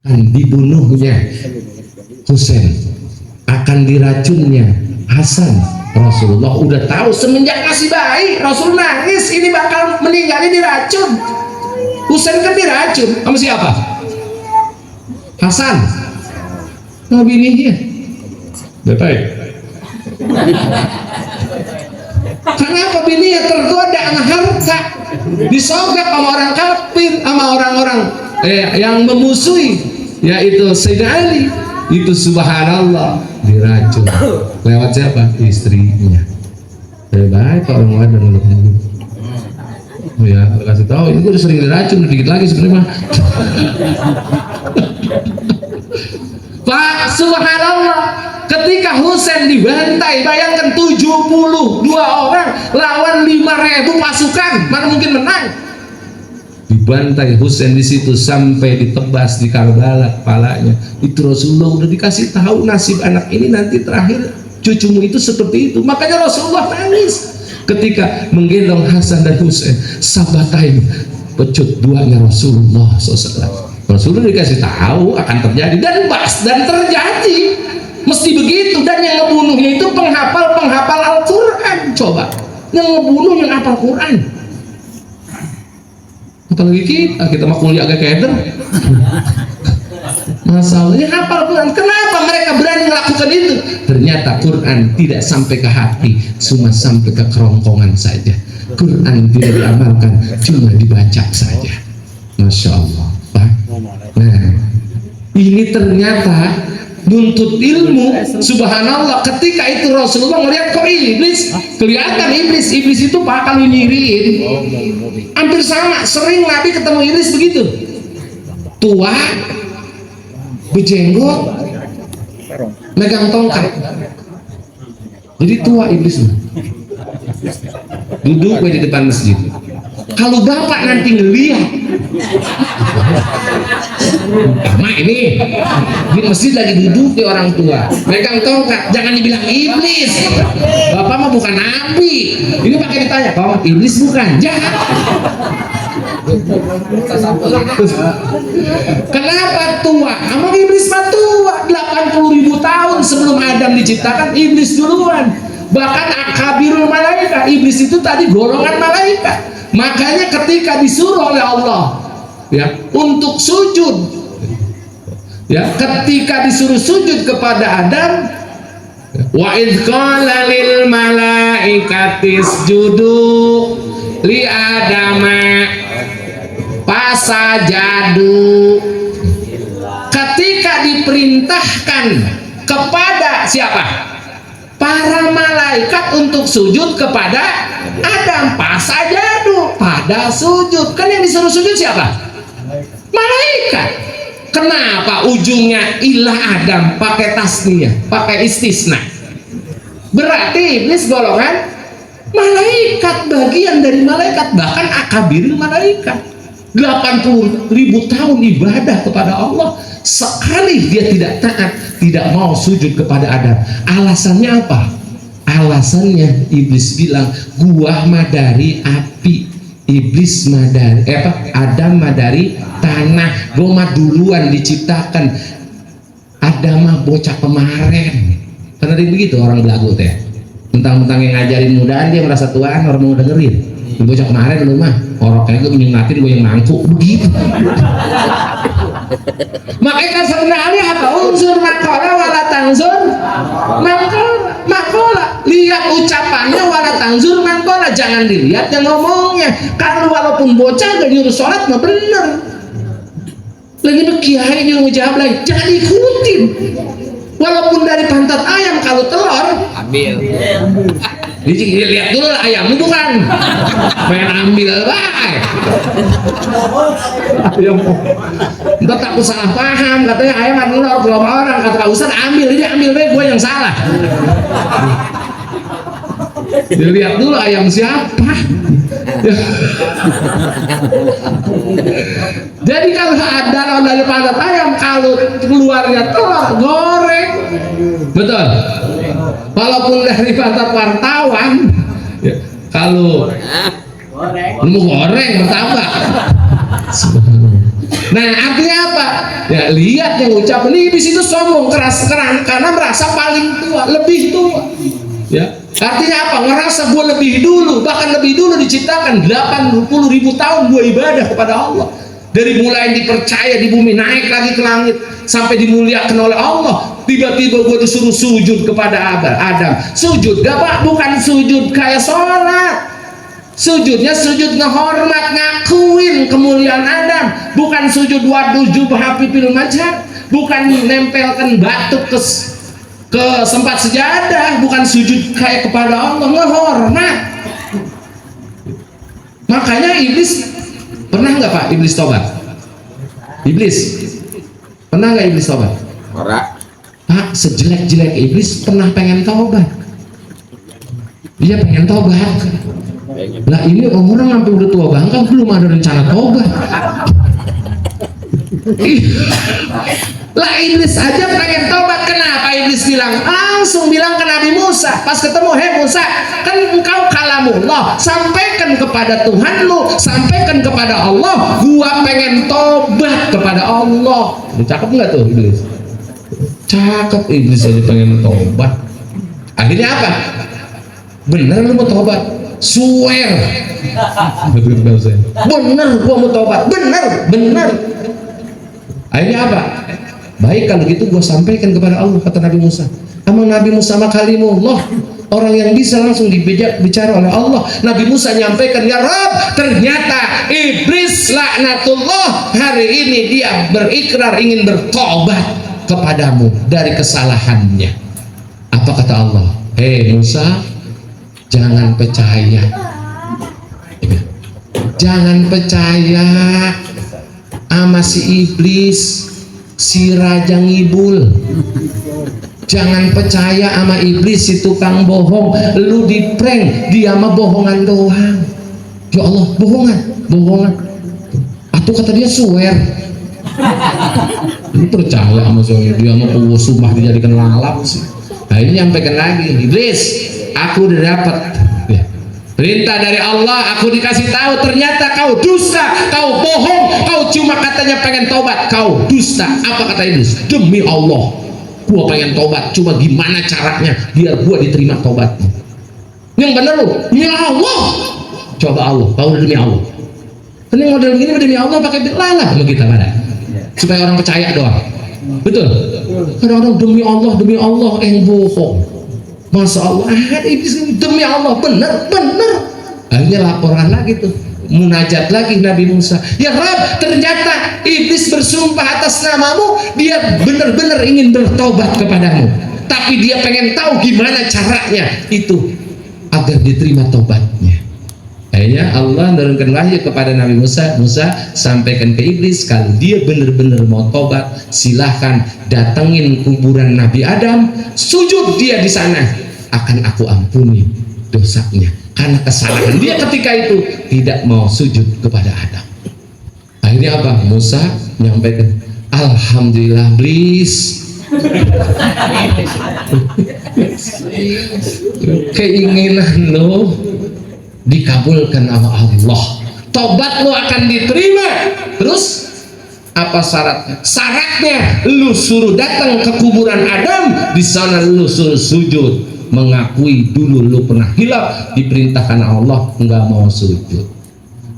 akan dibunuhnya Husain, akan diracunnya Hasan. Rasulullah udah tahu semenjak masih bayi. Rasul nangis ini bakal meninggal, ini diracun. Husain kan diracun sama siapa? Hasan. Nah bininya baik. Kenapa bininya tergoda sama harta, disogak sama orang kafir, sama orang-orang yang memusuhi, yaitu Sayyidina Ali. Itu subhanallah diracun lewat siapa? Istrinya. Baik Pak Umar dan Ulu. Oh ya, kasih tahu ini gue udah sering diracun, dikit lagi sebenarnya. Pak subhanallah, ketika Husain dibantai, bayangkan 72 orang lawan 5.000 pasukan, mana mungkin menang? Dibantai Husain di situ sampai ditebas di Karbala kepalanya. Itu Rasulullah udah dikasih tahu nasib anak ini nanti terakhir cucumu itu seperti itu. Makanya Rasulullah nangis ketika menggendong Hasan dan Husain. Sabatain pecut duanya Rasulullah SAW. Rasulullah dikasih tahu akan terjadi dan terjadi, mesti begitu. Dan yang ngebunuhnya itu penghafal Al-Quran. Coba yang ngebunuh yang hafal Quran. Apalagi kita mah kuliah agak keder. Masalahnya hafal Quran. Kenapa mereka berani melakukan itu? Ternyata Quran tidak sampai ke hati, cuma sampai ke kerongkongan saja. Quran tidak diamalkan, cuma dibaca saja. Masya Allah. Nah, ini ternyata nuntut ilmu. Subhanallah, ketika itu Rasulullah melihat kok iblis, kelihatan iblis itu Pak kalau nyiriin hampir sama. Sering Nabi ketemu iblis begitu, tua, berjenggot, megang tongkat. Jadi tua iblis duduk di depan masjid. Kalau bapak nanti ngelihat sama ini di masjid lagi duduk di orang tua megang tongkat, jangan dibilang iblis. Bapak mah bukan nabi. Ini pakai ditanya, "Kau iblis bukan?" Jangan. Kenapa tua? Emang iblis mah tua. 80.000 tahun sebelum Adam diciptakan iblis duluan. Bahkan akabirul malaikat, iblis itu tadi golongan malaikat. Makanya ketika disuruh oleh Allah ya untuk sujud, ya ketika disuruh sujud kepada Adam, wa idz qala lil malaikati isjudu li adama fasajadu. Ketika diperintahkan kepada siapa? Para malaikat untuk sujud kepada Adam, fasajadu, pada sujud. Kan yang disuruh sujud siapa? Malaikat. Kenapa ujungnya ilah Adam pakai tasniyah, pakai istisna? Berarti iblis golongan malaikat, bagian dari malaikat, bahkan akabiril malaikat. 80.000 tahun ibadah kepada Allah, sekali dia tidak taat, tidak mau sujud kepada Adam. Alasannya apa? Alasannya iblis bilang, gua mah dari api, iblis mah dari Adam mah dari tanah, gua mah duluan diciptakan, Adam mah bocah kemarin. Karena begitu orang belagu teh, mentang-mentang yang ngajarin mudaan dia merasa tuaan, orang mau dengerin. Bocah kemarin lu mah orang kayak gue minyatin, gue yang mangkuk begitu. Makanya sebenarnya apa? Unsur makola wala tanzur makola. Lihat ucapannya wala tanzur makola, jangan dilihat yang ngomongnya. Karena walaupun bocah gak nyuruh sholat mah bener. Lagi berkiai yang ngejawab lagi, jangan ikutin. Walaupun dari pantat ayam, kalau telur ambil. Lihat dulu ayammu bukan main ambil baik. Entar takut salah paham, katanya ayam kan telur belum orang, kata Pak Ustaz ambil, ini ambil baik, gue yang salah. Dilihat dulu ayam siapa. Jadi kalau ada dari pantat ayam, kalau keluarnya telur goreng, betul. Walaupun dari pantat wartawan, ya, kalau mau goreng bertambah. Nah, artinya apa? Ya, lihat yang ucapan iblis itu sombong, keras karena merasa paling tua, lebih tua. Ya, artinya apa? Ngerasa gue lebih dulu, bahkan lebih dulu diciptakan 80.000 tahun gue ibadah kepada Allah. Dari mulai dipercaya di bumi, naik lagi ke langit, sampai dimuliakan oleh Allah. Tiba-tiba gue disuruh sujud kepada Adam. Sujud gak Pak? Bukan sujud kayak sholat. Sujudnya sujud ngehormat, ngakuin kemuliaan Adam, bukan sujud waduh jubah pipil majhar, bukan nempelkan batu ke sempat sejadah, bukan sujud kayak kepada Allah, ngehormat. Makanya iblis pernah nggak Pak iblis tobat? Iblis pernah nggak iblis tobat? Ora. Pak, sejelek-jelek iblis pernah pengen tobat. Dia pengen tobat. Lah ini orang sampai udah tua bangka belum ada rencana tobat. Lah iblis aja pengen tobat, kenapa iblis langsung bilang ke Nabi Musa pas ketemu, hei Musa, kan engkau kalamullah, sampaikan kepada Tuhanmu, sampaikan kepada Allah, gua pengen tobat kepada Allah. Cakep nggak tuh iblis? Cakep, iblis aja pengen tobat. Akhirnya apa? Bener lu mau tobat? Swear, bener gua mau tobat, bener. Akhirnya apa? Baik kalau gitu gua sampaikan kepada Allah, kata Nabi Musa. Emang Nabi Musa mah kalimullah, orang yang bisa langsung bicara oleh Allah. Nabi Musa nyampaikan, ya Rabb, ternyata iblis laknatullah hari ini dia berikrar ingin bertobat kepadamu dari kesalahannya. Apa kata Allah? Hei Musa, jangan percaya, jangan percaya sama si iblis, si raja ngibul. Jangan percaya sama iblis, si tukang bohong. Lu di prank, dia mah bohongan doang. Ya Allah, bohongan. Atau kata dia swear. Lu percaya sama dia mah sumpah dijadikan lalap sih. Nah ini nyampaikan lagi, iblis, aku udah dapat perintah dari Allah, aku dikasih tahu ternyata kau dusta, kau bohong, kau cuma katanya pengen tobat, kau dusta. Apa kata iblis? Demi Allah, gua pengen tobat, cuma gimana caranya biar gua diterima tobatnya? Yang bener lu, demi Allah. Coba Allah, kau udah demi Allah. Ini model begini demi Allah pakai lalah sama kita pada, supaya orang percaya doang. Betul? Kadang-kadang demi Allah yang bohong. Masya Allah, iblis demi Allah bener. Akhirnya laporan lagi tuh, munajat lagi Nabi Musa. Ya Rabb, ternyata iblis bersumpah atas namamu, dia benar-benar ingin bertobat kepadamu. Tapi dia pengen tahu gimana caranya itu agar diterima tobatnya. Akhirnya Allah menurunkan wahyu kepada Nabi Musa. Musa sampaikan ke iblis, kalau dia benar-benar mau tobat, silahkan datengin kuburan Nabi Adam, sujud dia di sana, akan aku ampuni dosanya karena kesalahan dia ketika itu tidak mau sujud kepada Adam. Akhirnya apa? Musa menyampaikan, alhamdulillah iblis, keinginan lo dikabulkan sama Allah, tobat lo akan diterima. Terus apa syaratnya? Syaratnya lu suruh datang ke kuburan Adam, di sana lu suruh sujud, mengakui dulu lu pernah hilaf, diperintahkan Allah nggak mau sujud.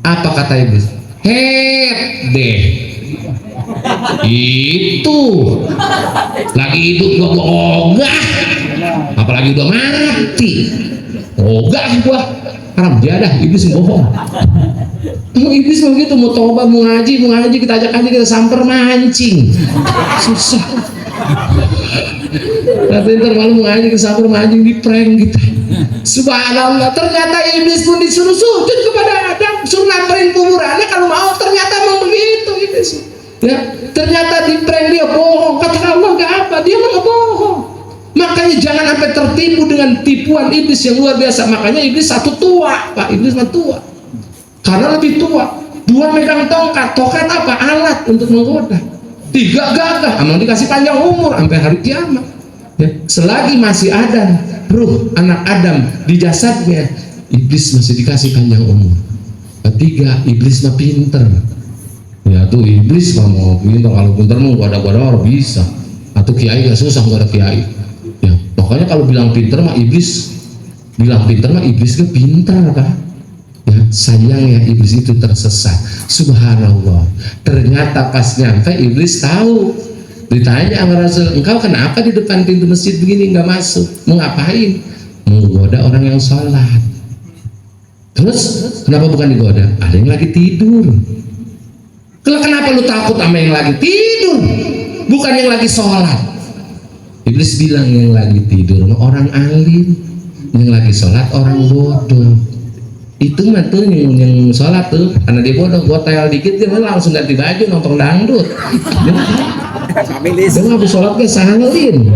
Apa kata iblis? Het deh, itu lagi hidup gua ogah, apalagi udah mati ogah gua. Haram jadah, iblis bohong. Iblis begitu, mau tobat, mau ngaji, kita ajak aja, kita samper mancing, susah. Nanti ntar malam mau ngaji, kita samper mancing, di prank kita. Subhanallah, ternyata iblis pun disuruh sujud kepada Adam, suruh namperin kuburannya kalau mau. Ternyata mau begitu iblis. Ya, ternyata di prank dia bohong. Kata Allah gak apa, dia malah bohong. Makanya jangan sampai tertipu dengan tipuan iblis yang luar biasa. Makanya iblis satu tua, Pak, iblis mah tua. Karena lebih tua. Dua megang tongkat. Tongkat apa? Alat untuk menggoda. Tiga gagah, emang dikasih panjang umur sampai hari kiamat. Ya, selagi masih ada ruh anak Adam di jasadnya, iblis masih dikasih panjang umur. Ketiga, iblis mah pinter. Ya tuh iblis mah mau pintar, kalau pintar mau goda-goda orang bisa. Atau kiai gak susah goda kiai. Ya, pokoknya kalau bilang pintar mah iblis, gak pintar kan? Ya, sayang ya iblis itu tersesat. Subhanallah. Ternyata pas nyampe iblis tahu. Ditanya sama Rasul, engkau kenapa di depan pintu masjid begini nggak masuk? Mau ngapain? Menggoda orang yang sholat. Terus kenapa bukan digoda? Ada yang lagi tidur. Kalau kenapa lu takut sama yang lagi tidur, bukan yang lagi sholat? Iblis bilang yang lagi tidur orang alim, yang lagi sholat orang bodoh. Itu mah tuh yang sholat tuh, karena dia bodoh, gua tayal dikit dia langsung ganti baju nonton dangdut. Dia habis sholat gak salin.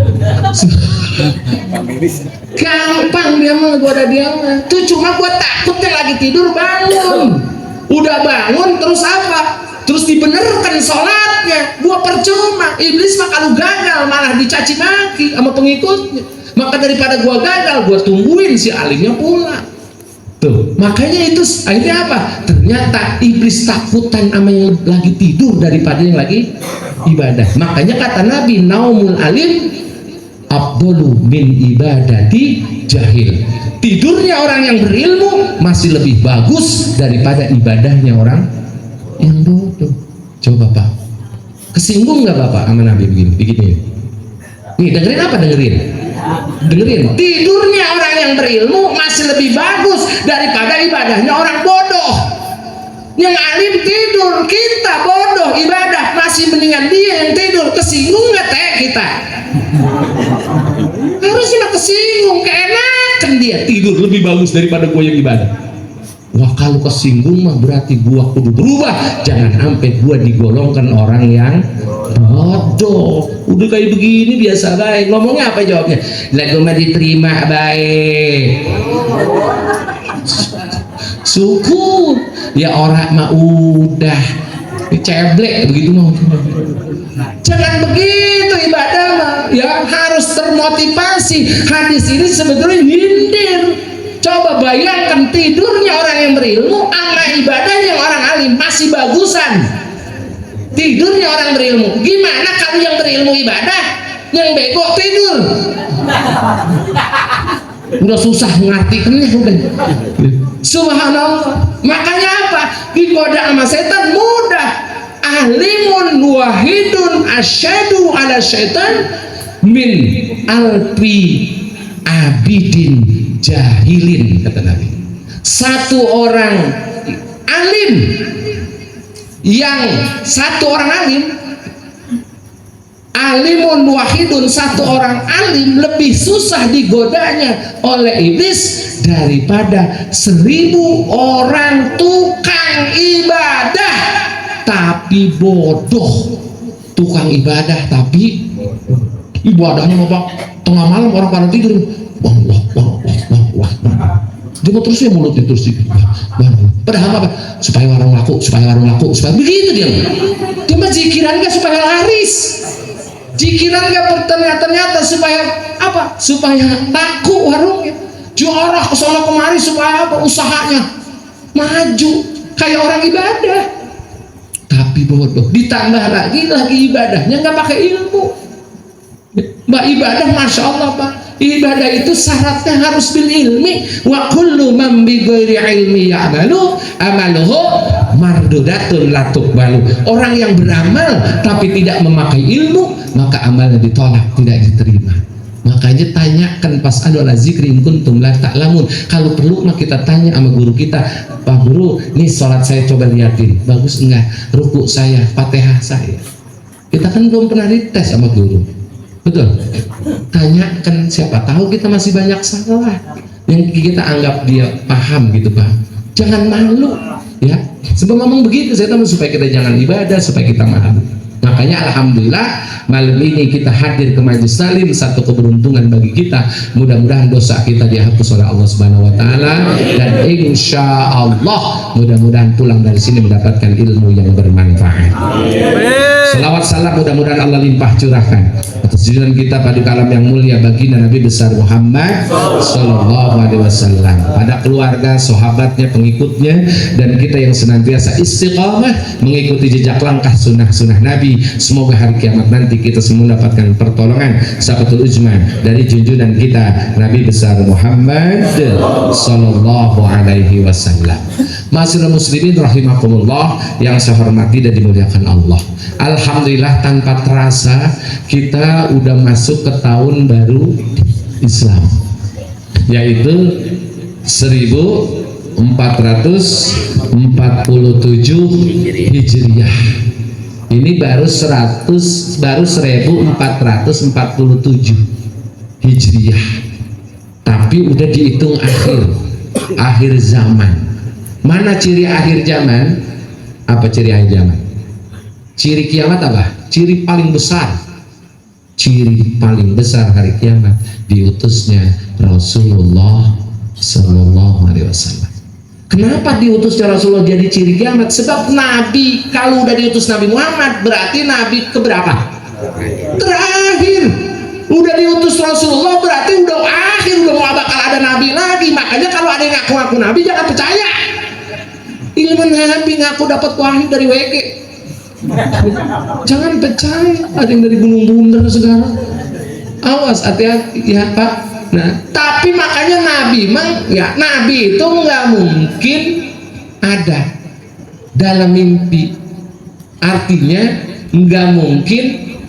Gampang dia mah goda dia mah. Tuh cuma gua takut yang lagi tidur bangun. Udah bangun terus apa? Terus dibenerkan sholatnya, gua percuma. Iblis mah kalau gagal malah dicaci maki sama pengikutnya. Maka daripada gua gagal, gua tungguin si alimnya pulang. Tuh, makanya itu akhirnya apa? Ternyata iblis takutan sama yang lagi tidur daripada yang lagi ibadah. Makanya kata Nabi, naumul alim afdalu min ibadati jahil. Tidurnya orang yang berilmu masih lebih bagus daripada ibadahnya orang yang bodoh. Coba Pak, kesinggung nggak Bapak sama Nabi begini? Nih dengerin apa dengerin? Tidurnya orang yang berilmu masih lebih bagus daripada ibadahnya orang bodoh. Yang alim tidur, kita bodoh ibadah, masih mendingan dia yang tidur. Kesinggung nggak teh kita? Harusnya kesinggung, keenakan dia tidur lebih bagus daripada gue yang ibadah. Wah kalau kesinggung mah berarti gua kudu berubah, jangan sampai gua digolongkan orang yang bodoh. Udah kayak begini biasa baik, ngomongnya apa jawabnya? Lagu mah diterima baik, syukur ya, orang mah udah ceblek begitu mau. Jangan begitu ibadah mah ya, harus termotivasi. Hadis ini sebetulnya nyindir. Coba bayangkan tidurnya orang yang berilmu sama ibadahnya orang alim masih bagusan. Tidurnya orang berilmu. Gimana kalau yang berilmu ibadah, yang bego tidur? Udah susah ngartikannya udah. Subhanallah. Makanya apa? Digoda sama setan mudah. Alimun wahidun asyadu ala syaitan min alfi abidin jahilin, kata Nabi. Satu orang alim, alimun wahidun, satu orang alim lebih susah digodanya oleh iblis daripada 1000 orang tukang ibadah tapi bodoh. Tukang ibadah tapi ibadahnya mau tengah malam orang pada tidur. Wah. Dia mau terus ya mulutnya terus padahal apa? Supaya warung laku, supaya begitu dia. Dia mah zikiran gak supaya laris, zikiran gak ternyata supaya apa? Supaya laku warungnya, juara kesana kemari supaya apa? Usahanya maju kayak orang ibadah. Tapi bodoh, ditambah lagi ibadahnya nggak pakai ilmu. Mbak ibadah, masya Allah Pak. Ibadah itu syaratnya harus bil ilmi. Wa kullu man bi ghairi ilmi ya'malu amaluhu mardudatun la tuqbalu. Orang yang beramal tapi tidak memakai ilmu, maka amalnya ditolak, tidak diterima. Makanya tanyakan pas ala zikri in kuntum la ta'lamun. Kalau perlu mah kita tanya sama guru kita, Pak Guru, nih sholat saya coba liatin, bagus enggak? Ruku saya, Fatihah saya. Kita kan belum pernah dites sama guru. Betul? Tanyakan, siapa tahu kita masih banyak salah yang kita anggap dia paham gitu Pak. Jangan malu ya. Sebab ngomong begitu saya tahu supaya kita jangan ibadah, supaya kita malu. Makanya alhamdulillah malam ini kita hadir ke Majelis Salim, satu keberuntungan bagi kita. Mudah-mudahan dosa kita dihapus oleh Allah Subhanahu wa taala, dan insya Allah mudah-mudahan pulang dari sini mendapatkan ilmu yang bermanfaat. Selawat salam mudah-mudahan Allah limpah curahkan atas junjungan kita pada kalam yang mulia baginda Nabi besar Muhammad sallallahu alaihi wasallam, pada keluarga, sahabatnya, pengikutnya, dan kita yang senantiasa istiqamah mengikuti jejak langkah sunnah-sunnah Nabi. Semoga hari kiamat nanti kita semua mendapatkan pertolongan sahabatul uzma dari junjungan kita Nabi besar Muhammad sallallahu alaihi wasallam. Ma'asyiral muslimin rahimakumullah yang saya hormati dan dimuliakan Allah. Alhamdulillah tanpa terasa kita udah masuk ke tahun baru Islam, yaitu 1447 Hijriah. Ini baru 1447 Hijriah, tapi udah dihitung akhir zaman. Mana ciri akhir zaman? Apa ciri akhir zaman? Ciri kiamat apa? Ciri paling besar. Ciri paling besar hari kiamat diutusnya Rasulullah Sallallahu Alaihi Wasallam. Kenapa diutusnya Rasulullah jadi ciri kiamat? Sebab Nabi, kalau udah diutus Nabi Muhammad, berarti Nabi keberapa? Terakhir. Udah diutus Rasulullah berarti udah akhir, udah mau bakal ada Nabi lagi. Makanya kalau ada yang ngaku-ngaku Nabi jangan percaya. Ilmu Nabi ngaku dapat wahyu dari WG. Jangan percaya. Ada yang dari Gunung Bunder segala. Awas, hati-hati ya Pak. Nah, tapi makanya Nabi Nabi itu nggak mungkin ada dalam mimpi. Artinya nggak mungkin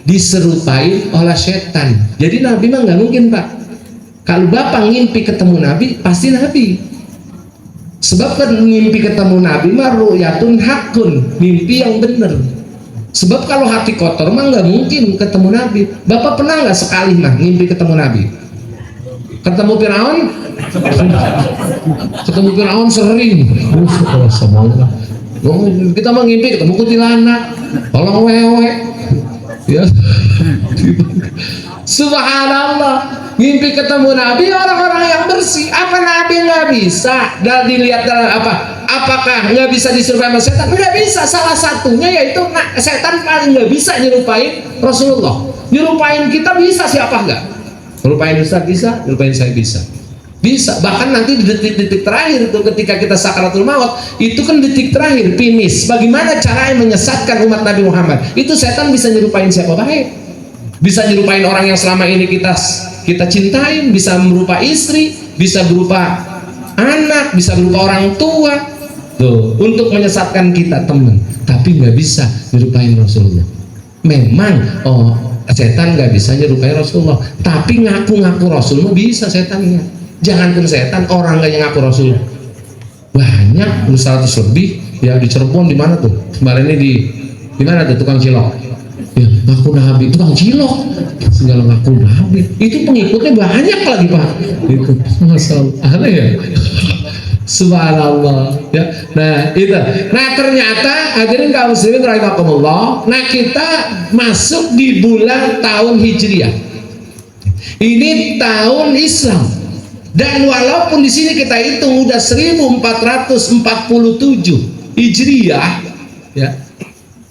diserupai oleh setan. Jadi Nabi mah nggak mungkin Pak. Kalau Bapak ngimpi ketemu Nabi, pasti Nabi. Sebab kan mimpi ketemu Nabi mah ru'yatun hakun, mimpi yang benar. Sebab kalau hati kotor mah nggak mungkin ketemu Nabi. Bapak pernah nggak sekali mah ngimpi ketemu Nabi? Ketemu Firaun? Ketemu Firaun sering. Kita mah ngimpi ketemu kuntilanak, tolong wewe. Ya. Subhanallah, ngimpi ketemu Nabi orang-orang yang bersih. Apa Nabi nggak bisa? Dan dilihat dalam apa? Apakah nggak bisa disuruh sama setan? Nggak bisa. Salah satunya yaitu setan paling nggak bisa nyerupain Rasulullah. Nyerupain kita bisa, siapa nggak? Nyerupain Ustaz bisa, nyerupain saya bisa. Bisa, bahkan nanti di detik-detik terakhir itu ketika kita sakaratul maut, itu kan detik terakhir, finish. Bagaimana caranya menyesatkan umat Nabi Muhammad? Itu setan bisa nyerupain siapa baik. Bisa nyerupain orang yang selama ini kita cintain, bisa berupa istri, bisa berupa anak, bisa berupa orang tua. Tuh, untuk menyesatkan kita teman. Tapi nggak bisa nyerupain Rasulullah. Memang setan nggak bisa nyerupain Rasulullah, tapi ngaku-ngaku Rasulullah bisa setannya. Jangankan setan, orang nggak ngaku Rasul banyak, 100 lebih. Ya di Cirebon di mana tuh? Kemarin ini di mana tuh tukang cilok? Ya ngaku Nabi, tukang cilok segala ngaku Nabi. Itu pengikutnya banyak lagi Pak. Itu masalah aneh ya. Subhanallah ya. Nah itu. Nah ternyata hadirin kaum muslimin rahimakumullah. Nah kita masuk di bulan tahun Hijriah. Ini tahun Islam. Dan walaupun di sini kita hitung udah 1447 Hijriah ya.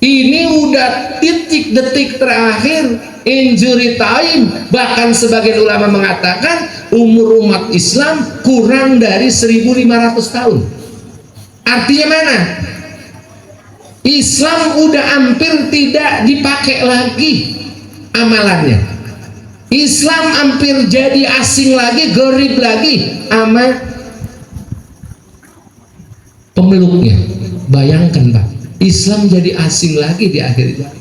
Ini udah detik terakhir, injury time. Bahkan sebagian ulama mengatakan umur umat Islam kurang dari 1500 tahun. Artinya mana? Islam udah hampir tidak dipakai lagi amalannya. Islam hampir jadi asing lagi, gharib lagi sama pemeluknya. Bayangkan Pak, Islam jadi asing lagi di akhir zaman.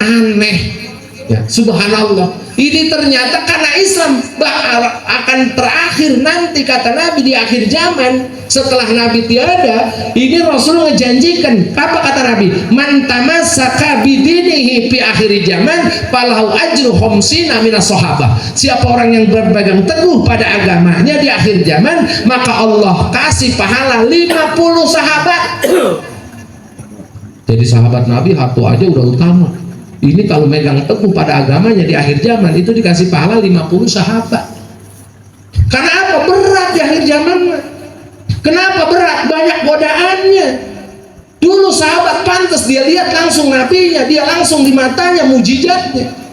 Aneh ya, subhanallah. Ini ternyata karena Islam akan terakhir nanti, kata Nabi, di akhir zaman. Setelah Nabi tiada, ini Rasul ngejanjikan, apa kata Nabi? Man tamassaka bidinihi fi akhir zaman falahu ajru khamsina minas sahabah. Siapa orang yang berpegang teguh pada agamanya di akhir zaman, maka Allah kasih pahala 50 sahabat. Jadi sahabat Nabi satu aja udah utama. Ini kalau megang teguh pada agamanya di akhir zaman itu dikasih pahala 50 sahabat. Karena apa? Berat di akhir zaman. Kenapa berat? Banyak godaannya. Dulu sahabat pantas dia lihat langsung nabinya, dia langsung di matanya mujizatnya.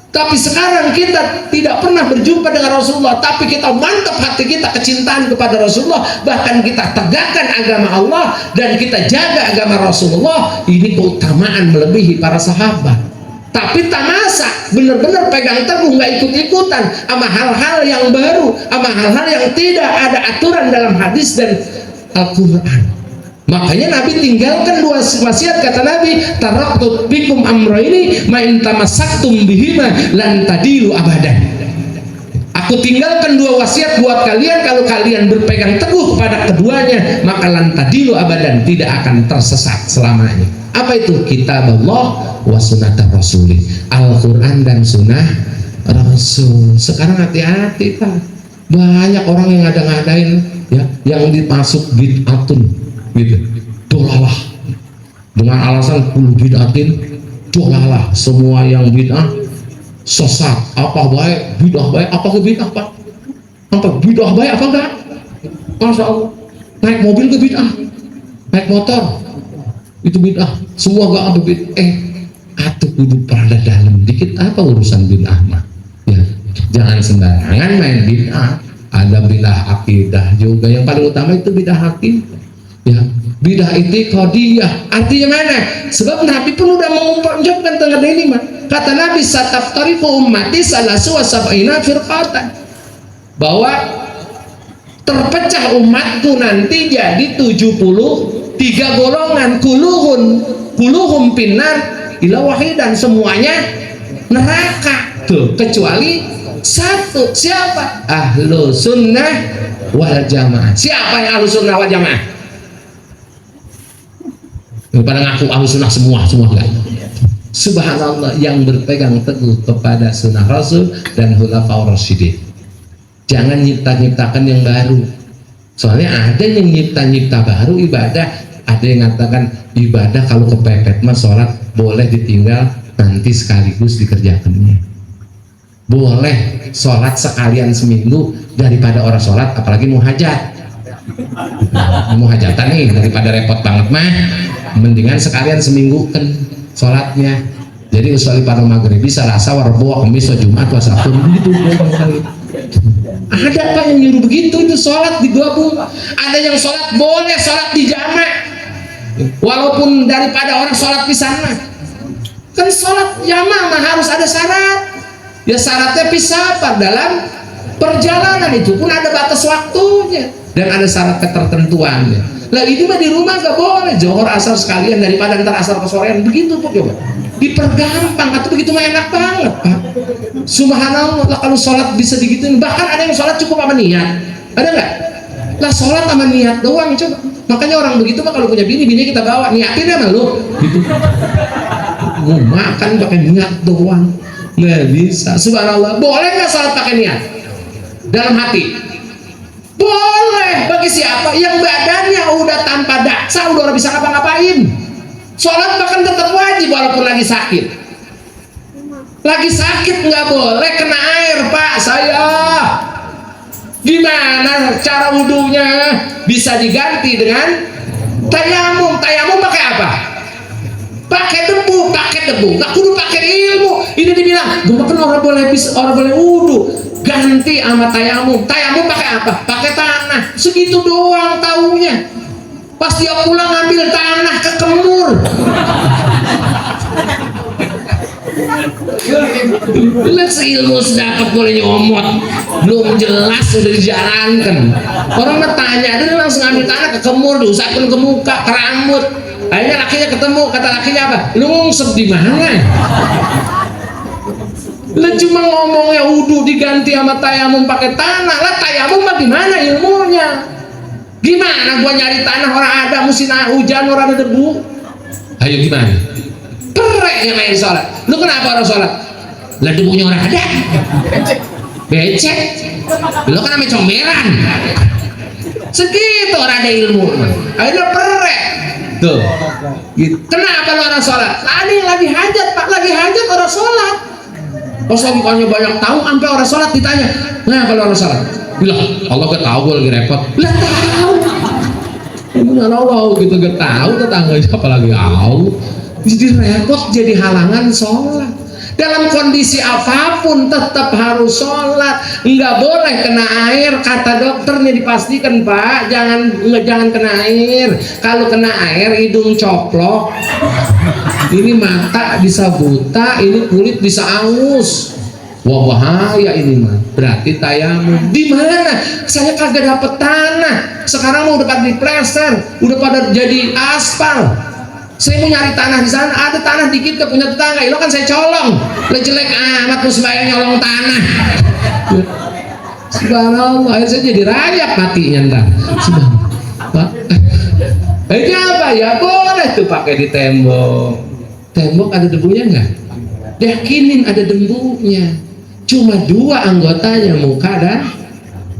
Tapi sekarang kita tidak pernah berjumpa dengan Rasulullah, tapi kita mantap hati kita kecintaan kepada Rasulullah, bahkan kita tegakkan agama Allah dan kita jaga agama Rasulullah. Ini keutamaan melebihi para sahabat. Tapi tamasa benar-benar pegang teguh, nggak ikut-ikutan sama hal-hal yang baru, sama hal-hal yang tidak ada aturan dalam hadis dan Al-Quran. Makanya Nabi tinggalkan 2 wasiat, kata Nabi, taraktu bikum amroini ma in tamassaktum bihima lan tadilu abadan. Aku tinggalkan 2 wasiat buat kalian, kalau kalian berpegang teguh kepada keduanya maka lan tadilu abadan, tidak akan tersesat selamanya. Apa itu? Kitab Allah wa sunnata rasulih, Al-Quran dan sunnah Rasul. Sekarang hati-hati Pak, banyak orang yang ngadain ya, yang dimasuk bid'atun gitu, dolalah dengan alasan kul bid'atin dolalah, semua yang bid'ah sesat. Apa baik bid'ah baik, apa ke bid'ah Pak? Apa bid'ah baik apa enggak? Masya Allah, naik mobil ke bid'ah, naik motor itu bid'ah, semua gak apa bid'ah. Atuh kudu pada dalam dikit apa urusan bid'ah mah ya, jangan sembarangan main bid'ah. Ada bid'ah akidah juga, yang paling utama itu bid'ah akidah ya, bidah itiqadiyah. Artinya mana? Sebab Nabi pun udah mengucapkan tentang ini mah. Kata Nabi, sataftariqu ummati salasu wa sab'ina firqatan, bahwa terpecah umatku nanti jadi 73 golongan, kuluhum pinnar ila wahidan, semuanya neraka tuh kecuali satu. Siapa? Ahlu sunnah wal jamaah. Siapa yang ahlu sunnah wal jamaah? Pada ngaku ahlu sunnah semua enggak. Subhanallah, yang berpegang teguh kepada sunnah Rasul dan khulafaur rasyidin. Jangan nyipta-nyiptakan yang baru. Soalnya ada yang nyipta-nyipta baru ibadah. Ada yang mengatakan ibadah kalau kepepet mah sholat boleh ditinggal nanti sekaligus dikerjakannya. Boleh sholat sekalian seminggu daripada orang sholat, apalagi mau hajat. Mau hajatan nih, daripada repot banget mah mendingan sekalian seminggu kan sholatnya. Jadi usolli pada maghribi salasa warbo kamis jumat wasabtu gitu. Ada apa yang nyuruh begitu? Itu sholat digabung. Ada yang sholat boleh sholat di jamak walaupun daripada orang sholat di sana. Kan sholat jamak mah harus ada syarat ya, syaratnya pisah dalam perjalanan itu pun ada batas waktunya dan ada syarat ketertentuannya. Lah ini mah di rumah gak boleh zohor asar sekalian daripada ntar asar ke sorean begitu Pak, coba dipergampang atau begitu mah enak banget Pak. Subhanallah, lah kalau sholat bisa digituin, bahkan ada yang sholat cukup sama niat, ada nggak? Lah sholat sama niat doang coba. Makanya orang begitu mah kalau punya bini kita bawa niatin sama lu gitu. Mau makan pakai niat doang nggak bisa. Subhanallah, boleh nggak sholat pakai niat dalam hati? Boleh. Bagi siapa yang badannya udah tanpa daksa, udah bisa ngapa-ngapain, sholat bahkan tetap wajib walaupun lagi sakit. Lagi sakit nggak boleh kena air Pak saya. Gimana cara wudhunya? Bisa diganti dengan tayamum. Tayamum pakai apa? Pakai debu. Nggak kudu pakai ilmu. Ini dibilang, gue kan orang boleh wudhu. Ganti sama tayamum. Tayamum pakai apa? Pakai tanah. Segitu doang taunya. Pas dia pulang ngambil tanah ke kemur. Lihat seilmu sedapat boleh nyomot, belum jelas sudah dijalankan. Orang bertanya, dia langsung ngambil tanah ke kemur, diusapin ke muka, ke rambut. Akhirnya lakinya ketemu, kata lakinya apa? Lu ngungsep di mana? Lah cuma ngomongnya wudhu diganti sama tayamum pakai tanah. Lah tayamum mah gimana ilmunya? Gimana gua nyari tanah orang ada musim hujan, orang ada debu? Ayo gimana? Perek yang main sholat. Lu kenapa orang sholat? Lah debunya orang ada. Becek. Lu kan namanya comberan. Segitu orang ada ilmu. Akhirnya perek. Tuh. Gitu. Kenapa lu orang sholat? Ada yang lagi hajat, Pak, lagi hajat orang sholat. Pas lagi banyak tahu, sampai orang sholat ditanya, nah kalau orang sholat, bilang Allah gak tahu gue lagi repot. Lah tahu. Benar Allah gitu gak tahu tetangganya apalagi tahu. Jadi repot, jadi halangan sholat. Dalam kondisi apapun tetap harus sholat, nggak boleh kena air. Kata dokternya dipastikan, Pak, jangan kena air. Kalau kena air hidung coplok, ini mata bisa buta, ini kulit bisa angus. Wah, bahaya ini mah. Berarti tayamum. Di mana? Saya kagak dapet tanah. Sekarang mau udah pada diplester, udah pada jadi aspal. Saya mau nyari tanah di sana, ada tanah dikit gak punya tetangga. Lo kan saya colong, lo jelek amat lu sembahyang nyolong tanah. Subhanallah, saya jadi rakyat matinya ntar. Subhanallah. Ini apa ya? Boleh tuh pakai di tembok. Tembok ada debunya nggak? Yakinin ada debunya. Cuma dua anggotanya, muka dan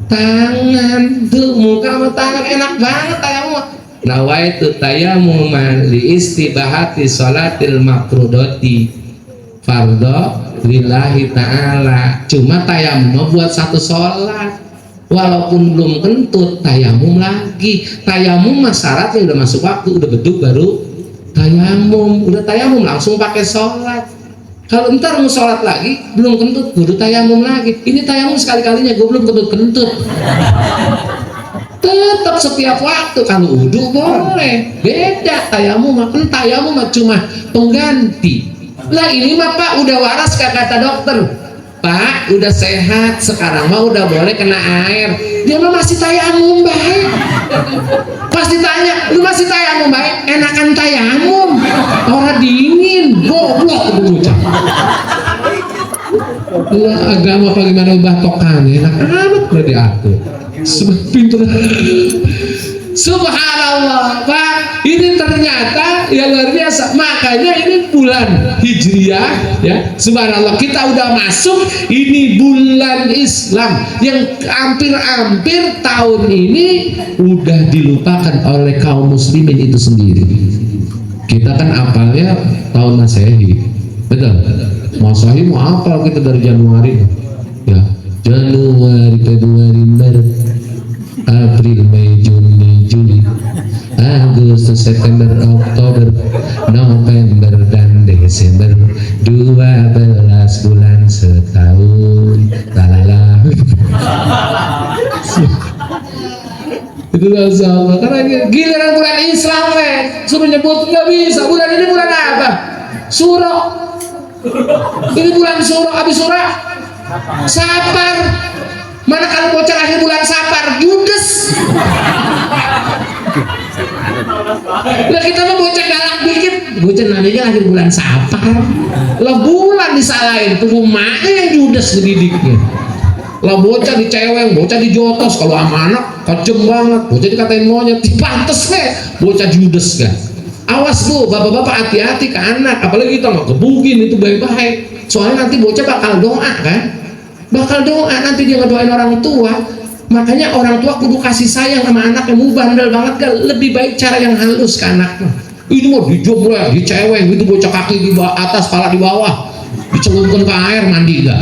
tangan. Tuh muka sama tangan enak banget tayamum. Nawaitu tayamum li istibahati sholatil makruhdati fardho lillahi ta'ala. Cuma tayamum buat satu sholat, walaupun belum kentut tayamum lagi. Tayamum mah syaratnya udah masuk waktu, udah beduk baru tayamum. Udah tayamum langsung pakai sholat. Kalau ntar mau sholat lagi belum kentut, kudu tayamum lagi. Ini tayamum sekali-kalinya, gue belum kentut-kentut. Tetap setiap waktu. Kalau wudu boleh, beda. Tayamum makan tayamum cuma pengganti. Lah ini mah Pak udah waras, kata dokter. Pak udah sehat, sekarang mah udah boleh kena air. Dia mah masih tayamum baik. Pas ditanya, lu masih tayamum baik? Enakan tayamum, orang dingin, goblok bocah. Agama apa gimana ubah tokan, enak amat udah diatur. Pintu. Subhanallah, Pak, ini ternyata ya luar biasa. Makanya ini bulan Hijriah, ya. Subhanallah, kita udah masuk ini bulan Islam yang hampir-hampir tahun ini udah dilupakan oleh kaum muslimin itu sendiri. Kita kan apalnya tahun Masehi, betul? Masehi mau apal kita dari Januari, ya. Januari, Februari, Maret, April, Mei, Juni, Juli, Agustus, September, Oktober, November, dan Desember. 12 bulan setahun. Lalala. Itu sama. Karena giliran bulan Islam, suruh nyebut nggak bisa. Bulan ini bulan apa? Surah. Ini bulan surah. Habis surah Safar. Mana kalau bocah lahir bulan Safar, judes. Lah kita mah bocah galak dikit, bocah namanya lahir bulan Safar. Lah bulan disalahin, tunggu maknya yang judes dididiknya. Lah bocah diceweng, bocah dijotos, kalau sama anak kejem banget, bocah dikatain monyet, dipantes bocah judes kan. Awas bu, bapak-bapak hati-hati ke anak, apalagi kita nggak gebugin itu baik-baik. Soalnya nanti bocah bakal doa kan. Bakal doa, nanti dia ngedoain orang tua. Makanya orang tua kudu kasih sayang sama anaknya. Mau bandel banget kan, lebih baik cara yang halus ke anaknya. Ini mau dijobrek, diceweng, itu bocah kaki di atas, kepala di bawah, dicelupkan ke air, mandi gak?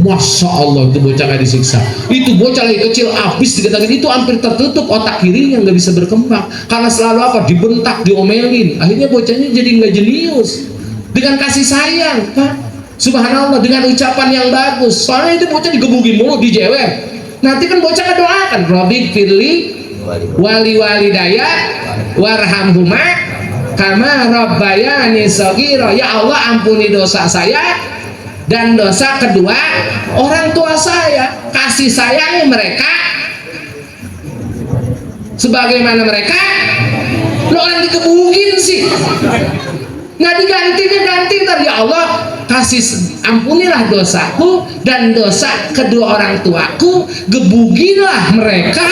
Masya Allah, itu bocah gak disiksa. Itu bocah lagi kecil, habis dikatakan itu hampir tertutup otak kirinya, nggak bisa berkembang karena selalu apa? Dibentak, diomelin. Akhirnya bocahnya jadi nggak jenius. Dengan kasih sayang, Pak. Subhanallah, dengan ucapan yang bagus. Soalnya itu bocah digebugin mulu, dijewer. Nanti kan bocah kedoakan, Robi firli wali walidaya warhamhuma kama rabbayani shaghira. Ya Allah, ampuni dosa saya dan dosa kedua orang tua saya. Kasih sayangi mereka sebagaimana mereka. Lo orang digebugin sih, nggak diganti dari Allah. Kasih ampunilah dosaku dan dosa kedua orang tuaku, gebugilah mereka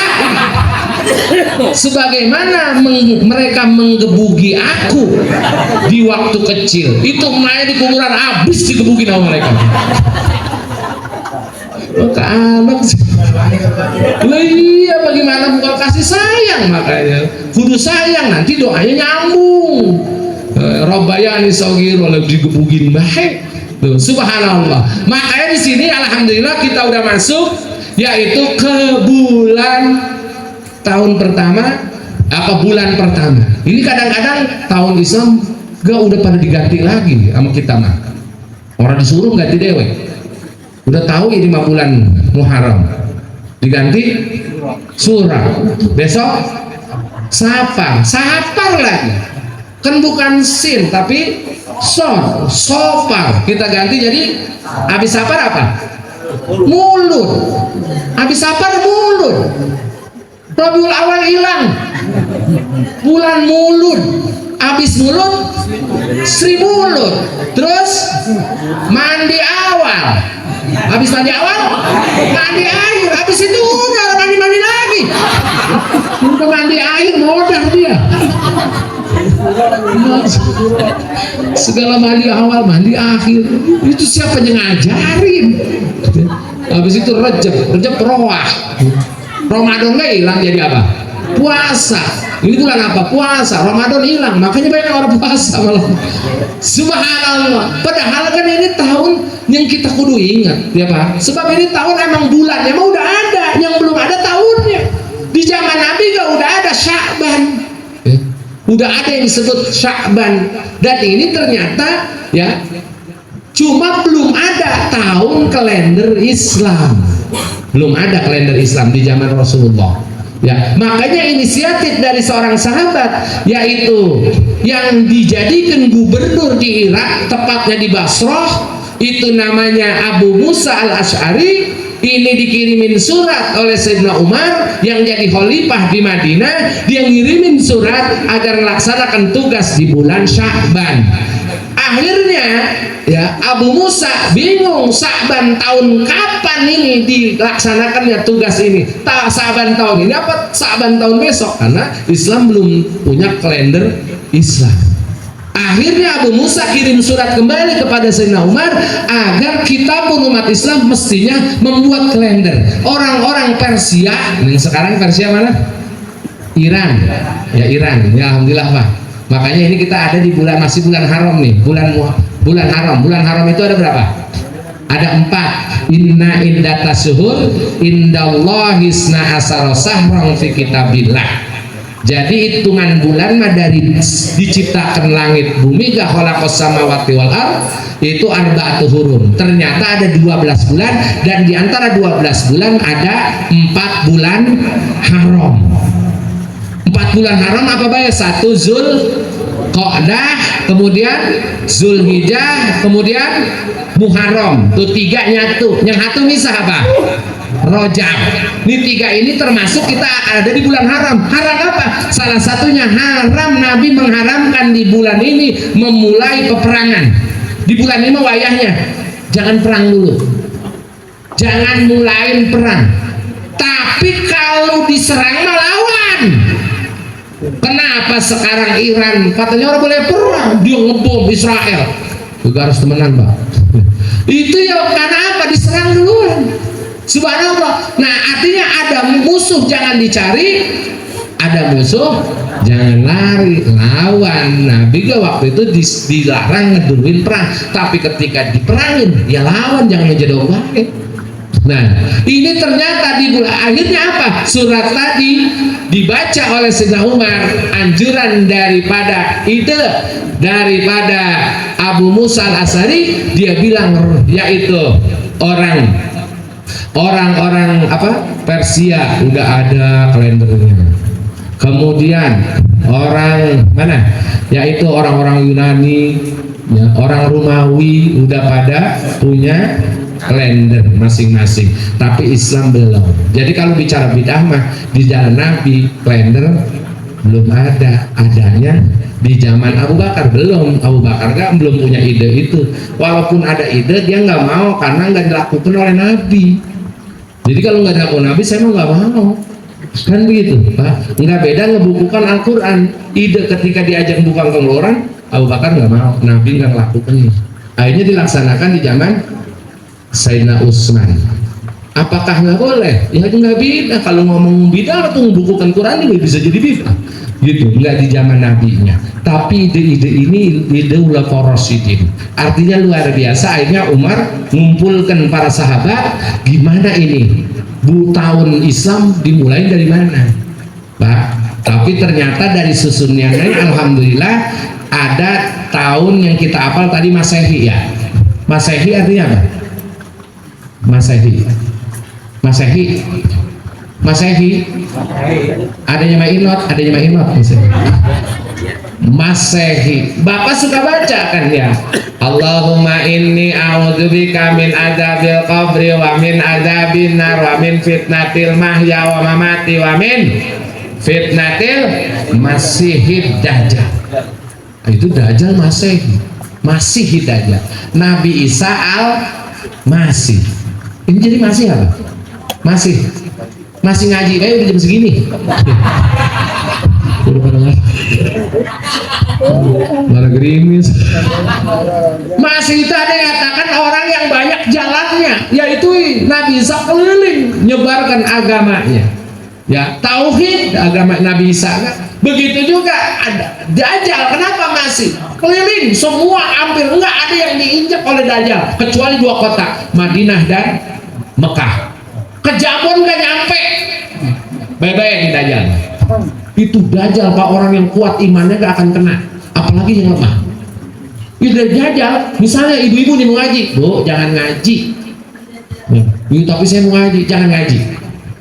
sebagaimana mereka menggebugi aku di waktu kecil. Itu mayat di kuburan habis digebugin sama mereka. ke anak sih. Lah iya, bagaimana bukan kasih sayang, makanya kudu sayang, nanti doanya nyambung. Robbayani sogiro lebih digebugin baik. Tuh, subhanallah. Makanya di sini alhamdulillah kita udah masuk yaitu ke bulan tahun pertama, bulan pertama. Ini kadang-kadang tahun Islam gak udah pada diganti lagi sama kita mah. Orang disuruh ganti dewe. Udah tahu ini 5 bulan Muharram. Diganti surah. Besok Safar lagi. Kan bukan sin tapi Sofar. Kita ganti jadi habis Safar apa? Mulut. Habis Safar mulut. Rabiul Awal hilang. Bulan mulut. Habis mulut Sri mulut. Terus mandi awal. Habis mandi awal mandi air. Habis itu udah mandi lagi. Udah mandi air modal dia. Segala mandi awal mandi akhir itu siapa yang ngajarin? Habis itu Rejab roah. Ramadan gak hilang jadi apa? Puasa. Ini bulan apa? Puasa. Ramadan hilang, makanya banyak orang puasa malah. Subhanallah. Padahal kan ini tahun yang kita kudu ingat, ya Pak. Sebab ini tahun emang bulannya emang udah ada, yang belum ada tahunnya. Di zaman Nabi gak udah ada Sya'ban. Udah ada yang disebut Sya'ban, dan ini ternyata ya cuma belum ada tahun kalender Islam. Belum ada kalender Islam di zaman Rasulullah. Ya, makanya inisiatif dari seorang sahabat yaitu yang dijadikan gubernur di Irak, tepatnya di Basrah, itu namanya Abu Musa al-Asy'ari. Ini dikirimin surat oleh Sayyidina Umar yang jadi khalifah di Madinah. Dia ngirimin surat agar melaksanakan tugas di bulan Sya'ban. Akhirnya ya Abu Musa bingung, Sya'ban tahun kapan ini dilaksanakannya tugas ini? Sya'ban tahun ini apa Sya'ban tahun besok? Karena Islam belum punya kalender Islam. Akhirnya Abu Musa kirim surat kembali kepada Sayyidina Umar agar kita pun umat Islam mestinya membuat kalender. Orang-orang Persia, ini sekarang Persia mana? Iran. Ya Iran. Ya alhamdulillah Pak. Makanya ini kita ada di bulan, masih bulan haram nih, bulan haram. Bulan haram itu ada berapa? Ada 4. Inna indata syuhur indallahi isna asara sahran fi kitabillah. Jadi hitungan bulan mah dari diciptakan langit bumi gak khalaqas samawati wal ard itu arba'atu hurum. Ternyata ada 12 bulan, dan di antara 12 bulan ada 4 bulan haram. 4 bulan haram apa bae? 1 Zulqa'dah, kemudian Zulhijjah, kemudian Muharram. Tuh 3 nyatu. Yang satu misah apa? Rojab. Ini 3 ini termasuk kita ada di bulan haram. Haram apa? Salah satunya haram, Nabi mengharamkan di bulan ini memulai peperangan. Di bulan ini wayahnya jangan perang dulu, jangan mulain perang. Tapi kalau diserang melawan. Kenapa sekarang Iran katanya orang boleh perang, dia ngebom Israel? Juga harus temenan Pak. Itu ya karena apa? Diserang duluan. Subhanallah. Nah artinya ada musuh jangan dicari, ada musuh jangan lari, lawan. Nabi gak waktu itu dilarang ngeduluin perang, tapi ketika diperangin ya lawan, jangan menjadi baik. Nah ini ternyata di bulan akhirnya apa? Surat tadi dibaca oleh Sayyidina Umar, anjuran daripada Abu Musa al-Asy'ari. Dia bilang yaitu orang-orang apa Persia udah ada kalendernya. Kemudian orang mana? Yaitu orang-orang Yunani, ya, orang Romawi udah pada punya kalender masing-masing. Tapi Islam belum. Jadi kalau bicara bid'ah mah di zaman Nabi kalender belum ada. Adanya di zaman Abu Bakar belum. Abu Bakar kan belum punya ide itu. Walaupun ada ide dia nggak mau karena nggak dilakukan oleh Nabi. Jadi kalau nggak dilakukan Nabi saya mau nggak mau. Kan begitu Pak. Nggak beda ngebukukan Al-Quran. Ide ketika diajak bukan ke orang, Abu Bakar nggak mau, Nabi nggak lakukan. Akhirnya dilaksanakan di zaman Sayyidina Utsman. Apakah nggak boleh? Ya nggak bid'ah. Kalau ngomong bid'ah atau membukukan Quran ini bisa jadi bid'ah. Gitu, nggak di zaman nabinya. Tapi ide-ide ini ide ulama rasyidin. Artinya luar biasa. Akhirnya Umar ngumpulkan para sahabat. Gimana ini? Tahun Islam dimulai dari mana, Pak? Tapi ternyata dari susunnya lain, alhamdulillah ada tahun yang kita hafal tadi Masehi ya. Masehi artinya apa? Masehi. Masehi, Masehi, adanya Mainot, adanya Mainot. Masehi, Bapak suka baca kan ya? Allahumma inni a'udzubika min adzabil qabri wa min adzabin nar wa min fitnatil mahya wa mamati wa min fitnatil masihid dajjal. Itu dajjal Masehi, Masih dajjal. Nabi Isa al-Masih. Ini jadi masih apa? Masih ngaji kayak udah jam segini. Udah pada marah gerimis. Masih itu ada yang katakan orang yang banyak jalannya, yaitu Nabi Isa keliling nyebarkan agamanya. Ya, tauhid agama Nabi Isa kan. Begitu juga ada Dajjal. Kenapa masih keliling semua, hampir enggak ada yang diinjak oleh Dajjal kecuali 2 kota, Madinah dan Mekah. Kejabon gak nyampe, bye-bye Dajjal. Itu Dajjal Pak, orang yang kuat imannya gak akan kena, apalagi yang lemah. Itu Dajjal. Misalnya ibu-ibu nih mau ngaji, Bu jangan ngaji. Tapi saya mau ngaji, jangan ngaji.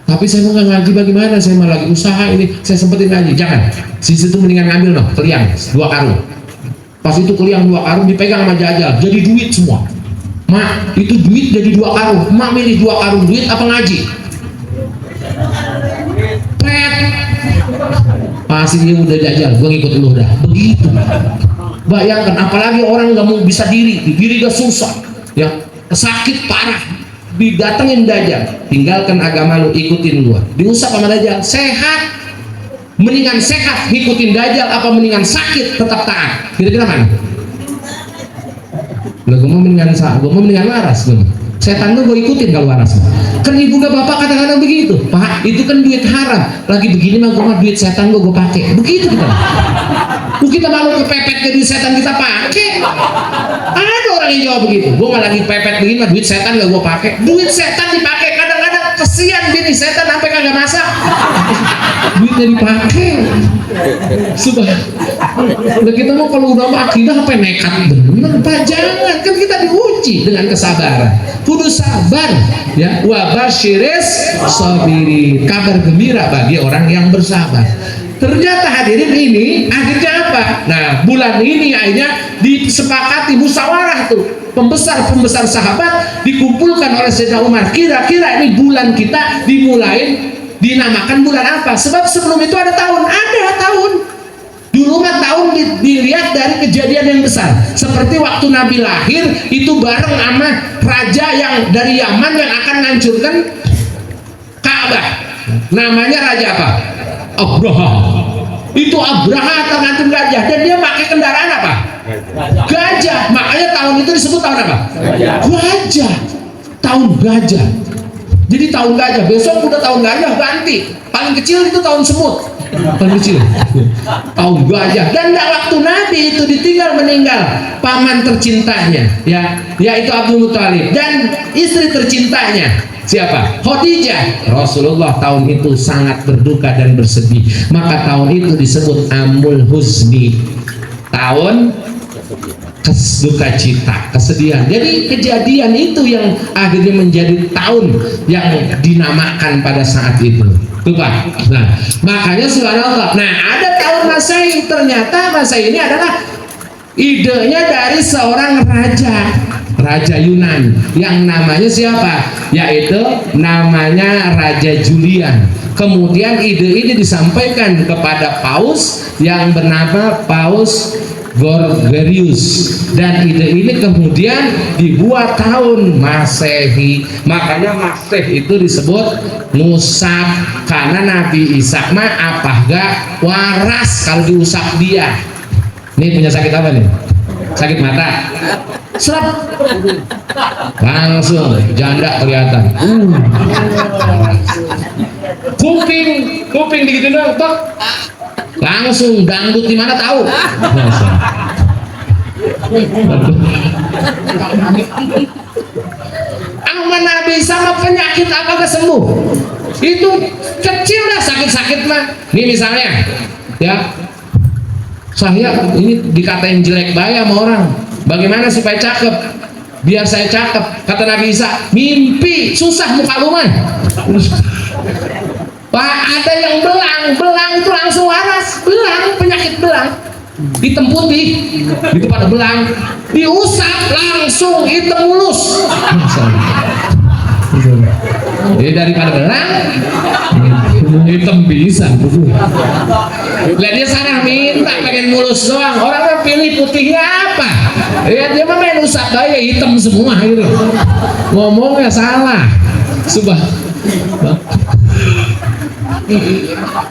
Tapi saya mau ngaji bagaimana? Saya malah lagi usaha ini, saya sempetin ngaji. Jangan. Sisi itu mendingan ngambil no, keliang 2 karung. Pas itu keliang 2 karung dipegang sama Dajjal, jadi duit semua. Mak, itu duit jadi 2 karung. Mak milih 2 karung duit apa ngaji? Pret. Pasti dia udah Dajjal, gua ngikut lu dah. Begitu. Bayangkan, apalagi orang nggak mau bisa diri gak susah, ya sakit parah, didatengin Dajjal. Tinggalkan agama lu, ikutin gua. Diusap sama Dajjal, sehat. Mendingan sehat ngikutin Dajjal apa mendingan sakit tetap taat? Kira-kira mana? Gue mau mendingan waras. Setan gue ikutin kalau waras. Kan ibu gak bapak kadang-kadang begitu, Pak itu kan duit haram, lagi begini mah gue mah duit setan gue pakai. Begitu kita. Kita malu kepepet ke duit setan kita pakai. Ada orang yang jawab begitu. Gue mah lagi pepet begini mah duit setan gak gue pakai. Duit setan dipakai, kadang-kadang kesian bini setan sampai kagak masak. Duitnya dipakai. Udah kita mau kalau udah akidah apa nekat bener Pak, jangan, kan kita diuji dengan kesabaran, kudu sabar ya. Wa basyiris sabirin, kabar gembira bagi orang yang bersabar. Ternyata hadirin ini akhirnya apa? Nah bulan ini akhirnya disepakati musyawarah tuh, pembesar sahabat dikumpulkan oleh Sayyidina Umar. Kira-kira ini bulan kita dimulai dinamakan bulan apa? Sebab sebelum itu ada tahun dulu mah tahun dilihat dari kejadian yang besar, seperti waktu Nabi lahir itu bareng sama raja yang dari Yaman yang akan menghancurkan Ka'bah. Namanya raja apa? Abraha. Itu Abraha akan menghancurkan gajah, dan dia pakai kendaraan apa? Gajah. Makanya tahun itu disebut tahun apa? Gajah. Tahun gajah. Jadi tahun gajah, besok udah tahun gajah ganti. Paling kecil itu tahun semut. Paling kecil. Tahun gajah. Dan waktu Nabi itu ditinggal meninggal paman tercintanya, ya, yaitu Abdul Muthalib, dan istri tercintanya siapa? Khadijah. Rasulullah tahun itu sangat berduka dan bersedih. Maka tahun itu disebut Amul Huzni. Tahun duka cita, kesedihan. Jadi kejadian itu yang akhirnya menjadi tahun yang dinamakan pada saat itu. Tuh Pak. Nah, makanya subhanallah. Nah, ada tahun Masehi. Ternyata Masehi ini adalah idenya dari seorang raja Yunan yang namanya siapa? Yaitu namanya Raja Julian. Kemudian ide ini disampaikan kepada Paus yang bernama Paus Gorgerius, dan ide ini kemudian dibuat tahun Masehi. Makanya Masehi itu disebut musab, karena Nabi Isa mah apa gak waras kalau diusap dia. Ini punya sakit apa nih? sakit mata, serap, langsung janda kelihatan. Kuping digituin dong, tok, langsung dangdut di mana tahu. Aman Nabi sama penyakit apa kesembuh? Itu kecil dah sakit-sakit mah. Ini misalnya, ya, saya ini dikatain jelek baik sama orang. Bagaimana supaya cakep? Biar saya cakep. Kata Nabi Isa, mimpi susah muka lu mah. Pak, ada yang belang itu langsung waras. Belang, penyakit belang. Hitam putih, itu pada belang, diusap langsung hitam mulus. Jadi daripada belang, hitam bisa. Lihat dia sana minta pengen mulus doang, orang kan pilih putihnya apa? Lihat dia mah main usap aja hitam semua gitu. Ngomongnya salah, subah.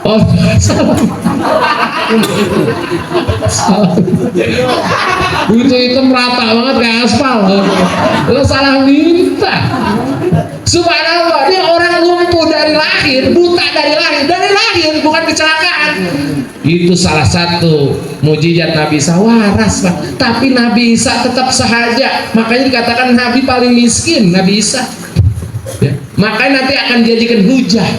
Oh, salah. Itu hitam rata banget kayak aspal. Lo salah minta. Subhanallah, dia orang lumpuh dari lahir, buta dari lahir, bukan kecelakaan. Itu salah satu mujizat Nabi Isa, waras Pak. Tapi Nabi Isa tetap sahaja. Makanya dikatakan Nabi paling miskin, Nabi Isa. Ya. Makanya nanti akan dijadikan hujah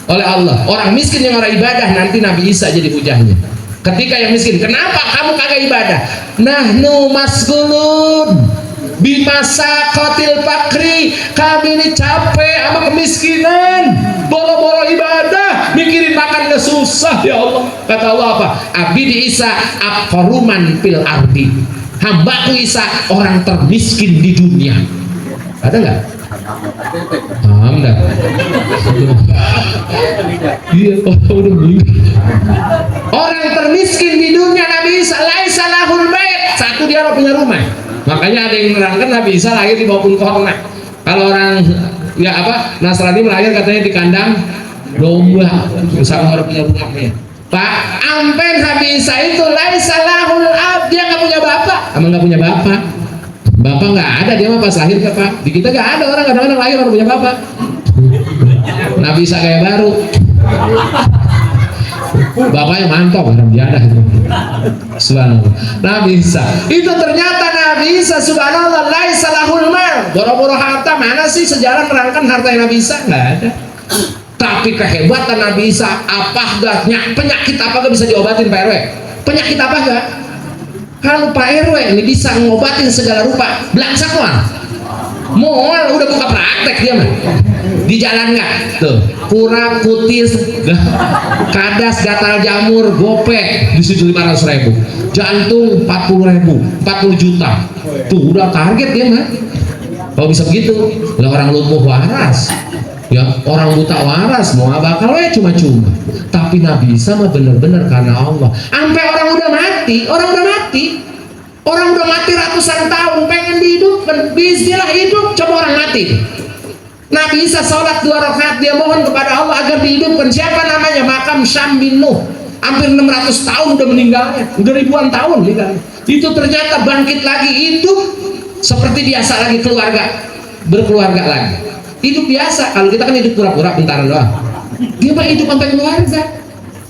oleh Allah. Orang miskin yang orang ibadah, nanti Nabi Isa jadi hujahnya. Ketika yang miskin, kenapa kamu kagak ibadah? Nahnu masgulun bimasa kotil pakri, kami ini capek sama kemiskinan, boro-boro ibadah, mikirin makan gak susah ya Allah. Kata Allah apa? Abdi Isa aqruman fil ardi, hambaku Isa orang termiskin di dunia. Ada nggak? Enggak. Iya, udah orang termiskin di dunia Nabi Isa laisa lahul bait, satu dia nggak punya rumah. Makanya ada yang menerangkan Nabi Isa lahir di bawah pohon. Kalau orang ya apa Nasrani melahir katanya di kandang domba, sama orang punya rumahnya. Pak, ampen Nabi Isa itu laisa lahul ab, dia nggak punya bapak. Emang nggak punya bapak? Bapak nggak ada, dia mah pas lahir ke Pak. Di kita nggak ada orang kadang-kadang lahir orang punya bapak. Nabi Isa kayak baru. Bapaknya mantap, orang biada itu. Subhanallah. Nabi Isa itu ternyata Nabi Isa subhanallah laisa lahul mal. Boro-boro harta mana sih sejarah merangkan harta Nabi Isa? Nggak ada. Tapi kehebatan Nabi Isa, apa gak penyakit apa gak bisa diobatin Pak RW? Penyakit apa gak? Kalau Pak RW ini bisa ngobatin segala rupa, belangsak mah. Mual udah buka praktek dia mah. Di jalan nggak tuh kurap kutis kadas gatal jamur gopek di situ 500.000, jantung 40.000, 40 juta tuh udah target dia mah. Kalau bisa begitu lah, orang lumpuh waras ya, orang buta waras mau bakal cuma-cuma. Tapi Nabi Isa mah bener-bener karena Allah. Sampai orang udah mati ratusan tahun pengen dihidupkan, bismillah hidup, coba orang mati. Nabi Isa sholat 2 rakaat, dia mohon kepada Allah agar dihidupkan. Siapa namanya? Makam Syam bin Nuh, hampir 600 tahun udah meninggalnya, udah ribuan tahun meninggalnya. Itu ternyata bangkit lagi, hidup seperti biasa lagi, berkeluarga lagi, hidup biasa. Kalau kita kan hidup pura-pura bentaran doang, dia mah hidup sampai keluarga,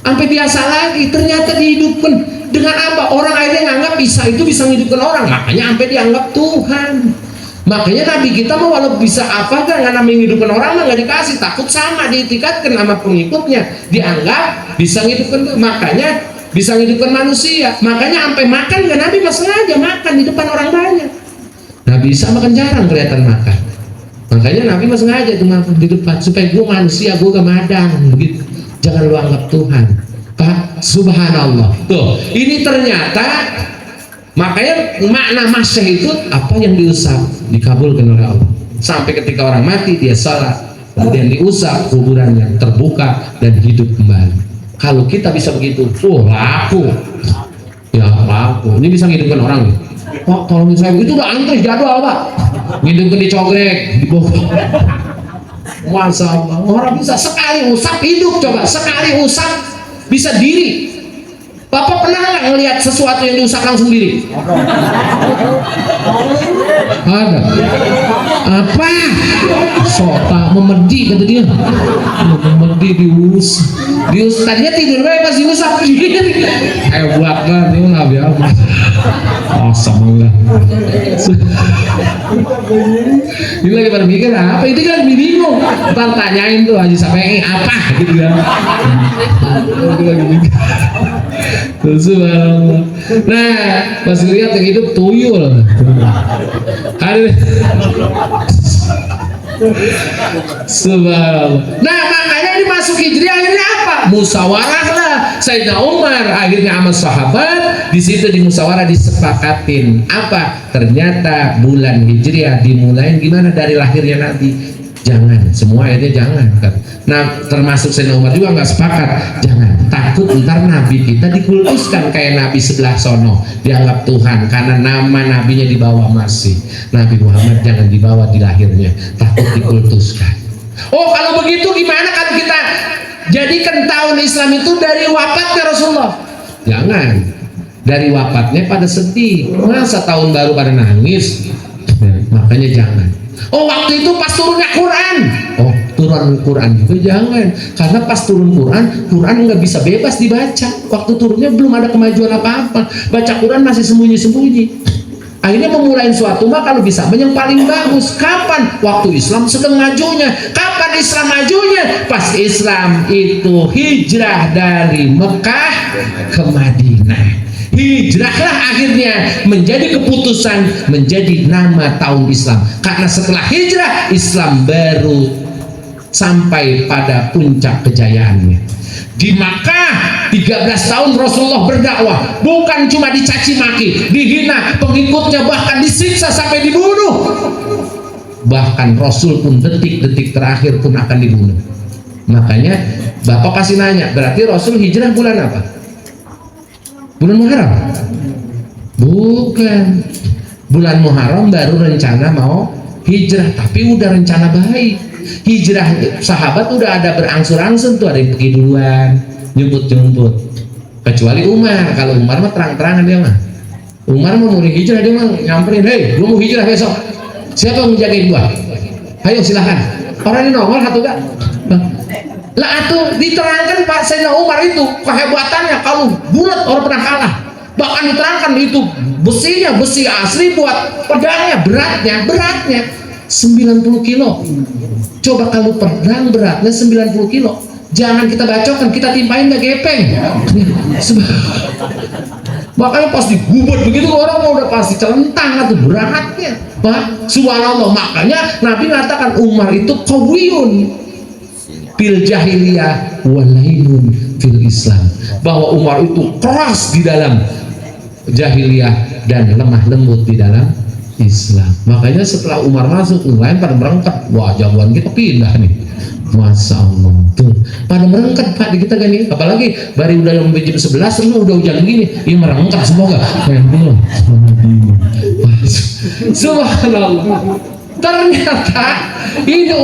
sampai biasa lagi. Ternyata dihidupkan dengan apa? Orang akhirnya nganggap Isa itu bisa menghidupkan orang, makanya sampai dianggap Tuhan. Makanya Nabi kita mau walau bisa apa kan nggak menghidupkan orang mah nggak dikasih, takut sama diitikatkan sama pengikutnya, dianggap bisa menghidupkan, makanya bisa menghidupkan manusia. Makanya sampai makan nggak, Nabi pas sengaja makan di depan orang banyak. Nabi Isa makan jarang kelihatan makan, makanya Nabi mas sengaja tuh makan di depan supaya gue manusia, gue gak madang begitu. Jangan lu anggap Tuhan Pak. Subhanallah tuh, ini ternyata makanya makna masyah itu apa yang diusap dikabulkan oleh Allah. Sampai ketika orang mati dia sholat, kemudian diusap kuburannya terbuka dan hidup kembali. Kalau kita bisa begitu, laku ya, laku. Ini bisa ngidupkan orang nih Pak, tolongin saya, itu udah antri jadwal Pak, ngidupkan di Cogrek, di Bogor. Masya Allah, orang bisa sekali usap hidup, coba sekali usap bisa diri. Bapak pernah nggak ngelihat sesuatu yang diusahakan sendiri? Ada. Apa? Sota memedi kata dia. Memedi dius. Tadinya tidur pas diusap sendiri. Buat banget ini nabi apa? Awesome lah. Ini lagi pada mikir apa? Itu kan bingung. Ntar tanyain tuh Haji Sapei apa gitu kan. Itu lagi mikir. Subhanallah. Nah, pas lihat yang hidup tuyul. Ada. Subhanallah. Nah, makanya dimasuk Hijriah akhirnya apa? Musyawarah lah. Sayyidina Umar akhirnya sama sahabat di situ di musyawarah disepakatin apa? Ternyata bulan Hijriah dimulai gimana dari lahirnya Nabi. Jangan, semua akhirnya jangan. Nah, termasuk Sayyidina Umar juga nggak sepakat. Jangan, takut ntar Nabi kita dikultuskan kayak Nabi sebelah sono, dianggap Tuhan karena nama Nabinya dibawa masih. Nabi Muhammad jangan dibawa di lahirnya, takut dikultuskan. Oh, kalau begitu gimana kalau kita jadikan tahun Islam itu dari wafatnya Rasulullah? Jangan, dari wafatnya pada sedih. Masa tahun baru pada nangis? Makanya jangan. Oh, waktu itu pas turunnya Quran. Oh, turun Quran juga jangan, karena pas turun Quran nggak bisa bebas dibaca. Waktu turunnya belum ada kemajuan apa-apa. Baca Quran masih sembunyi-sembunyi. Akhirnya memulai suatu mah kalau bisa yang paling bagus. Kapan? Waktu Islam sedang majunya. Kapan Islam majunya? Pas Islam itu hijrah dari Mekah ke Madinah. Hijrahlah akhirnya menjadi keputusan, menjadi nama tahun Islam. Karena setelah hijrah, Islam baru sampai pada puncak kejayaannya. Di Makkah 13 tahun Rasulullah berdakwah, bukan cuma dicaci maki, dihina, pengikutnya bahkan disiksa sampai dibunuh. Bahkan Rasul pun detik-detik terakhir pun akan dibunuh. Makanya Bapak kasih nanya, berarti Rasul hijrah bulan apa? Bulan Muharram? Bukan. Bulan Muharram baru rencana mau hijrah, tapi udah rencana baik. Hijrah sahabat udah ada berangsur-angsur tuh, ada yang pergi duluan, jemput-jemput. Kecuali Umar, kalau Umar mah terang-terangan dia mah. Umar mau hijrah dia mah nyamperin, hei, gua mau hijrah besok. Siapa yang menjagain gua? Ayo silahkan. Orang ini nongol satu gak? Lah atuh diterangkan Pak Sayyidina Umar itu kehebatannya, kalau bulat orang pernah kalah. Bahkan diterangkan itu besinya besi asli buat pedangnya, beratnya 90 kilo. Coba kalau pedang beratnya 90 kilo, jangan kita bacokkan, kita timpain gak gepeng. Makanya pas digubet begitu orang mau udah pasti celentang atau beratnya. Pak, subhanallah. Makanya Nabi mengatakan Umar itu qawiyun fil jahiliyah walaimun fil Islam, bahwa Umar itu keras di dalam jahiliyah dan lemah lembut di dalam Islam. Makanya setelah Umar masuk, yang lain pada merengket. Wah, jagoan kita pindah nih. Masya Allah tuh pada merengket Pak di kita kan nih. Apalagi baru udah jam 11 terus udah hujan begini, ini merengket semua gak? Subhanallah. Ternyata ini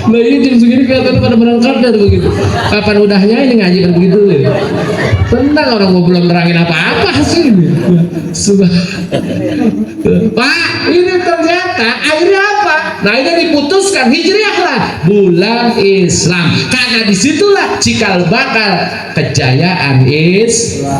nah ini jam segini kelihatan pada berangkat dari begitu. Kapan udahnya ini ngaji kan begitu ya. Tenang, orang mau belum terangin apa-apa sih ini. Pak, ini ternyata akhirnya apa? Nah ini diputuskan hijriahlah bulan Islam, karena disitulah cikal bakal kejayaan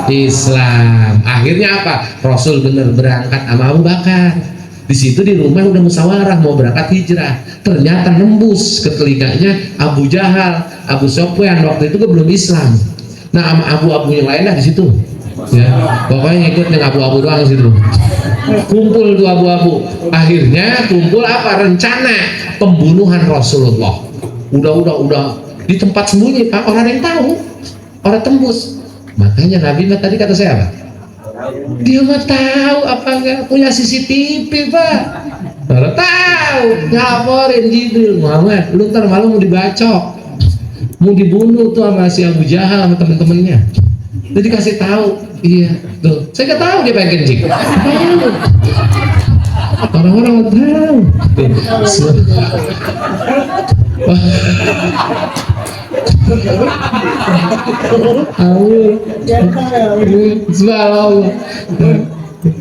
Islam. Akhirnya apa? Rasul benar berangkat sama Abu Bakar. Di situ di rumah udah musyawarah mau berangkat hijrah. Ternyata nembus ke telinganya Abu Jahal, Abu Sofyan, waktu itu belum Islam. Nah sama abu-abu yang lain lah di situ. Ya, pokoknya ikut yang abu-abu doang di situ. Kumpul tuh abu-abu. Akhirnya kumpul apa? Rencana pembunuhan Rasulullah. Udah di tempat sembunyi Pak, orang yang tahu, orang tembus. Makanya Nabi tadi kata saya apa? Dia mah tahu apa enggak, punya CCTV Pak. Kalau tahu ngaporin Jibril, Muhammad lu ntar malam mau dibacok, mau dibunuh tuh sama si Abu Jahal sama temen-temennya. Jadi kasih tahu, iya tuh, saya nggak tahu dia pengen kencing. Orang-orang tahu.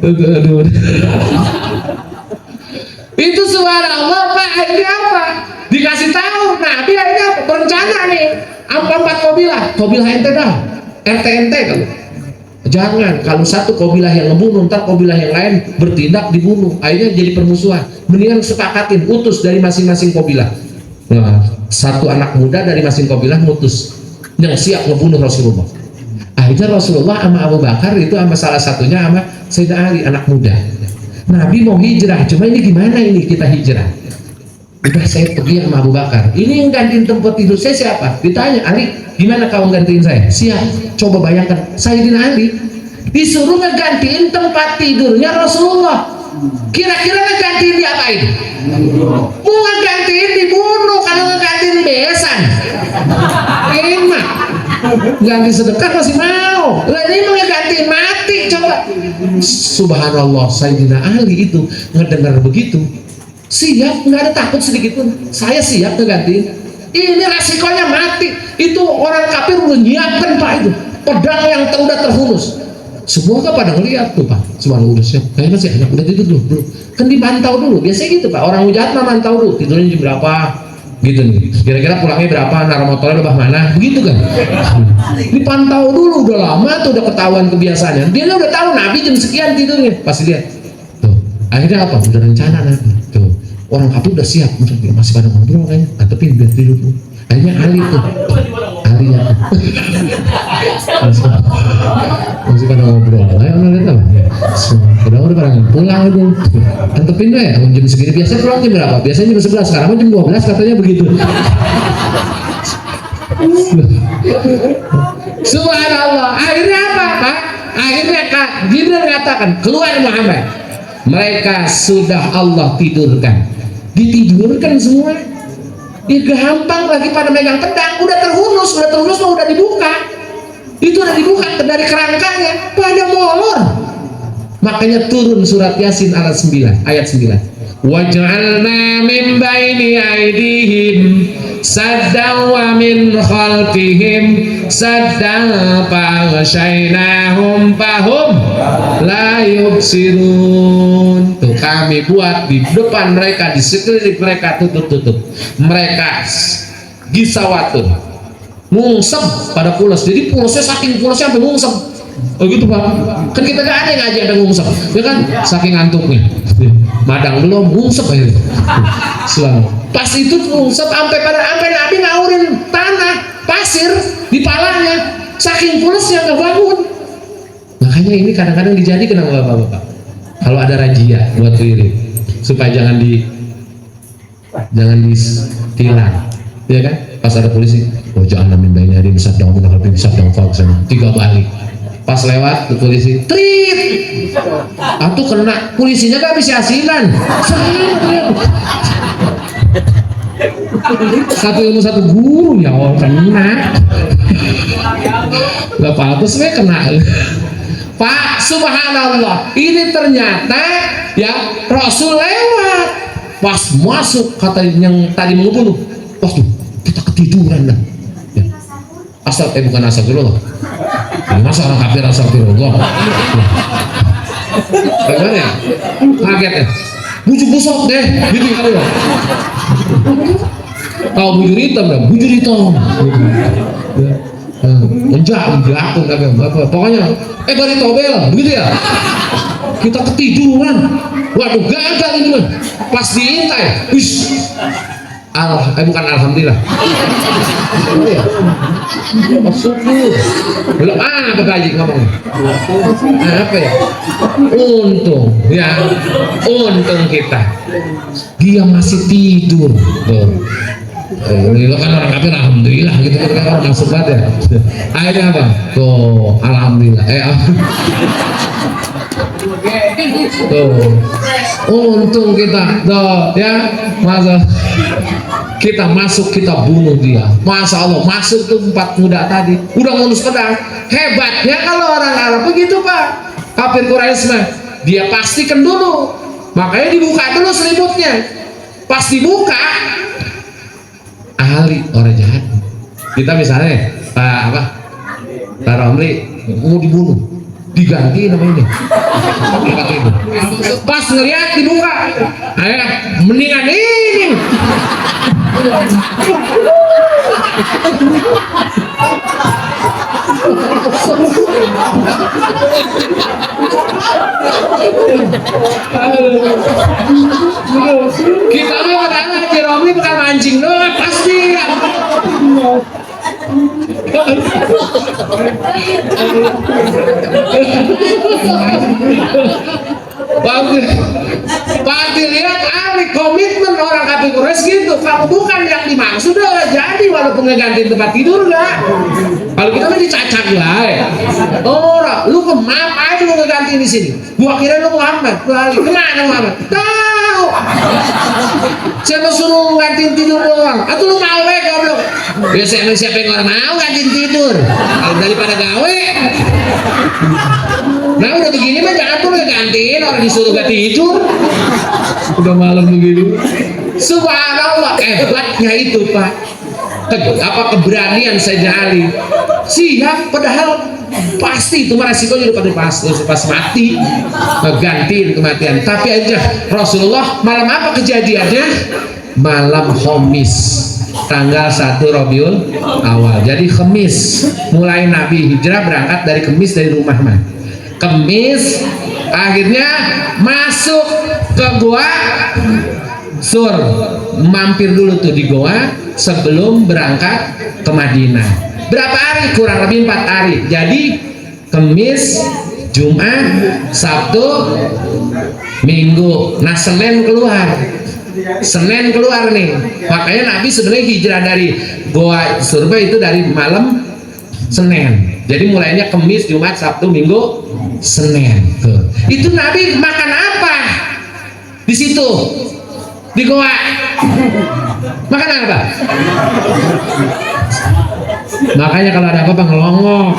Aduh. Itu suara Allah Pak. Akhirnya apa? Dikasih tahu. Nabi akhirnya berencana nih. Empat kabilah ente dah. RT kalau. Jangan, kalau satu kabilah yang ngebunuh, ntar kabilah yang lain bertindak dibunuh. Akhirnya jadi permusuhan. Mendingan sepakatin, utus dari masing-masing kabilah. Nah, satu anak muda dari masing kabilah mutus yang siap ngebunuh Rasulullah. Akhirnya Rasulullah sama Abu Bakar itu sama salah satunya sama Sayyidina Ali, anak muda. Nabi mau hijrah, cuma ini gimana ini kita hijrah? Udah saya pergi sama Abu Bakar. Ini yang gantiin tempat tidur saya siapa? Ditanya, Ali, gimana kau gantiin saya? Siap. Coba bayangkan, Sayyidina Ali disuruh ngegantiin tempat tidurnya Rasulullah. Kira-kira ngegantiin diapain? Mau ngegantiin dibunuh, kalau ngegantiin besan. Enak. Ganti sedekah masih mau. Lah ini mau ngegantiin mati, coba. Subhanallah, Sayyidina Ali itu ngedengar begitu, siap, nggak ada takut sedikit pun. Saya siap ngegantiin. Ini resikonya mati. Itu orang kafir udah nyiapkan Pak itu pedang yang udah terhunus. Semua kan pada ngeliat tuh Pak. Semua udah siap. Kayaknya masih enak, udah tidur dulu. Kan dipantau dulu. Biasanya gitu Pak. Orang jahat mah mantau dulu. Tidurnya jam berapa? Gitu nih. Kira-kira pulangnya berapa? Naruh motornya udah mana? Begitu kan? Dipantau dulu. Udah lama tuh udah ketahuan kebiasaannya. Dia udah tahu Nabi jam sekian tidurnya. Pasti lihat. Tuh. Akhirnya apa? Udah rencana Nabi. Tuh. Orang kafir udah siap. Masih pada ngobrol kayaknya. Antepin biar tidur dulu. Akhirnya Ali tuh. Ali ya. Masih pada ngobrol. Ayo lihat apa? Udah pada pulang itu. Antepin deh. Jam segini biasanya pulang jam berapa? Biasanya jam 11. Sekarang jam 12 katanya begitu. Subhanallah. Akhirnya apa Pak? Akhirnya Kak Jibril mengatakan, keluar Muhammad. Mereka sudah Allah tidurkan. Ditidurkan semua. Ya gampang lagi pada megang pedang, udah terhunus mah udah dibuka. Itu udah dibuka dari kerangkanya, pada molor. Makanya turun surat Yasin ayat 9. Waj'alna min baini aydihim saddan wa min khalfihim saddan faghshaynahum fahum la yubsirun. Tuh kami buat di depan mereka, di sekeliling mereka tutup. Mereka gisawatun, ngungsep pada pulas. Jadi pulasnya saking pulasnya sampai ngungsep. Oh gitu Pak. Kan kita gak ada yang ngaji ada ngungsep, ya kan? Saking ngantuknya. Madang belum ngungsep aja. Selalu. Pas itu ngungsep sampai Nabi ngaurin tanah pasir di palanya. Saking pulasnya nggak bangun. Makanya ini kadang-kadang dijadikan sama bapak-bapak. Kalau ada razia buat wirid, supaya jangan ditilang, ya kan? Pas ada polisi, oh jangan min baini ada bisa dong, bisa dong, 3 balik. Pas lewat ke polisi, trit, atau kena polisinya gak bisa asilan. Satu ilmu satu guru ya Allah kena. Gak pantas we kena. Pak, subhanallah, ini ternyata ya Rasul lewat. Pas masuk kata yang tadi membunuh, pas tuh kita ketiduran dah. Ya. Bukan astagfirullah. Masa orang kafir astagfirullah. Bagaimana ya? Kaget ya? Bujur busuk deh, gitu kali ya. Tahu bujur hitam dah, bujur hitam. Menjauh jatuh kagak pokoknya bari tobel begitu ya. Kita ketiduran, waduh gagal ini mah. Pas diintai, bukan alhamdulillah. Syukur. Belum apa gaji ngomong. Apa ya? Untung kita. Dia masih tidur. Tuh. Ini kan orang kafir alhamdulillah gitu kan langsung banget ya. Akhirnya apa? Tuh alhamdulillah. Tuh. Untung kita tuh ya masa kita masuk kita bunuh dia. Masya Allah masuk tuh 4 muda tadi udah ngunus pedang. Hebatnya kalau orang Arab begitu Pak. Kafir Quraisy mah dia pastikan dulu. Makanya dibuka dulu selimutnya. Pas dibuka ahli orang jahat. Kita misalnya Pak Romli mau dibunuh, diganti namanya ini. Pas ngeliat dibuka, mendingan ini. Kita mah kadang Haji Romli bukan mancing doang pasti. Pak dilihat ahli komitmen orang kafir Quraisy gitu. Kalau bukan yang dimaksud udah jadi walaupun ngeganti tempat tidur enggak. Kalau kita mah dicacak lah ya. Orang lu kemana aja lu ngeganti di sini. Gua kira lu Muhammad. Kemana Muhammad? Tahu. Siapa suruh gantiin tidur doang? Atau lu mau goblok? Biasanya siapa yang orang mau gantiin tidur? Kalau daripada gawe. Nah udah begini mah jangan tuh gantiin orang disuruh ganti tidur. Udah malam begini. Subhanallah, hebatnya itu Pak. Keberanian Sayyidina Ali. Siap, padahal pasti itu resikonya udah pas mati gantiin kematian. Tapi aja Rasulullah malam apa kejadiannya? Malam Khamis, tanggal 1 Rabiul Awal. Jadi Khamis mulai Nabi hijrah berangkat dari Khamis dari rumah mah. Khamis akhirnya masuk ke Goa Sur, mampir dulu tuh di Goa sebelum berangkat ke Madinah. Berapa hari? Kurang lebih 4 hari. Jadi Kamis, Jumat, Sabtu, Minggu. Nah Senin keluar. Senin keluar nih. Makanya Nabi sebenarnya hijrah dari Goa Surba itu dari malam Senin. Jadi mulainya Kamis, Jumat, Sabtu, Minggu, Senin. Tuh. Itu Nabi makan apa? Di situ. Di Goa. Makan apa? Makanya kalau ada apa-apa ngelongok.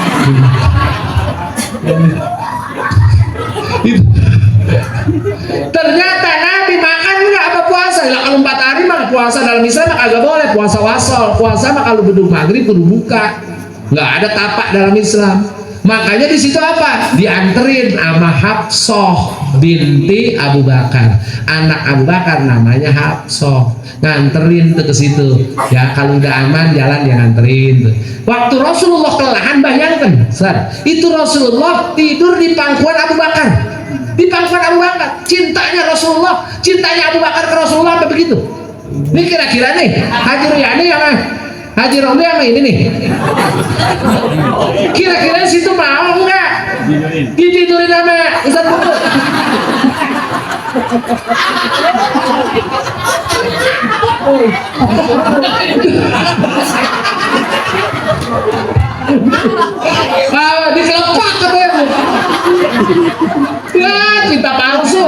Ternyata Nabi makan nggak apa puasa. Lah kalau 4 hari mah puasa dalam Islam mah agak boleh puasa wasol. Puasa mah kalau beduk maghrib kudu buka. Nggak ada tapak dalam Islam. Makanya di situ apa? Dianterin sama Hafsah binti Abu Bakar. Anak Abu Bakar namanya Hafsah. Nganterin tuh ke situ. Ya kalau udah aman jalan dia nganterin tuh. Waktu Rasulullah kelelahan bayangkan, itu Rasulullah tidur di pangkuan Abu Bakar. Di pangkuan Abu Bakar. Cintanya Rasulullah, cintanya Abu Bakar ke Rasulullah apa begitu? Ini kira-kira nih Haji Ruyani yang Haji Romli sama ini nih. Kira-kira situ mau enggak? Ditidurin sama Ustaz Buku. Dikelepak katanya. Ya, cinta palsu.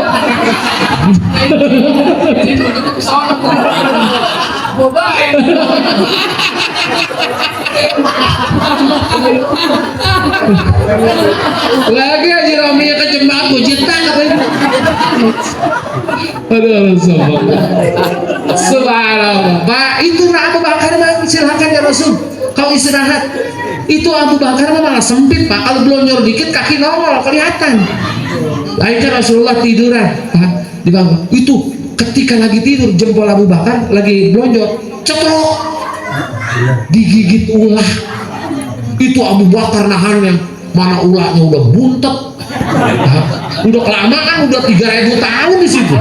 Lagi Haji Romi kejebak bujitan katanya. Aduh, subhanallah. Pak, itu Abu Bakar silakan ya Rasul. Kau istirahat. Itu Abu Bakar malah sempit Pak. Kalau blonyor dikit kaki nongol kelihatan. Akhirnya Rasulullah tiduran Pak di bangku. Itu ketika lagi tidur jempol Abu Bakar lagi blonjor, cetrok, digigit ulah. Itu Abu Bakar nahannya, mana ulahnya udah buntet, udah kelamaan, udah 3000 tahun di situ,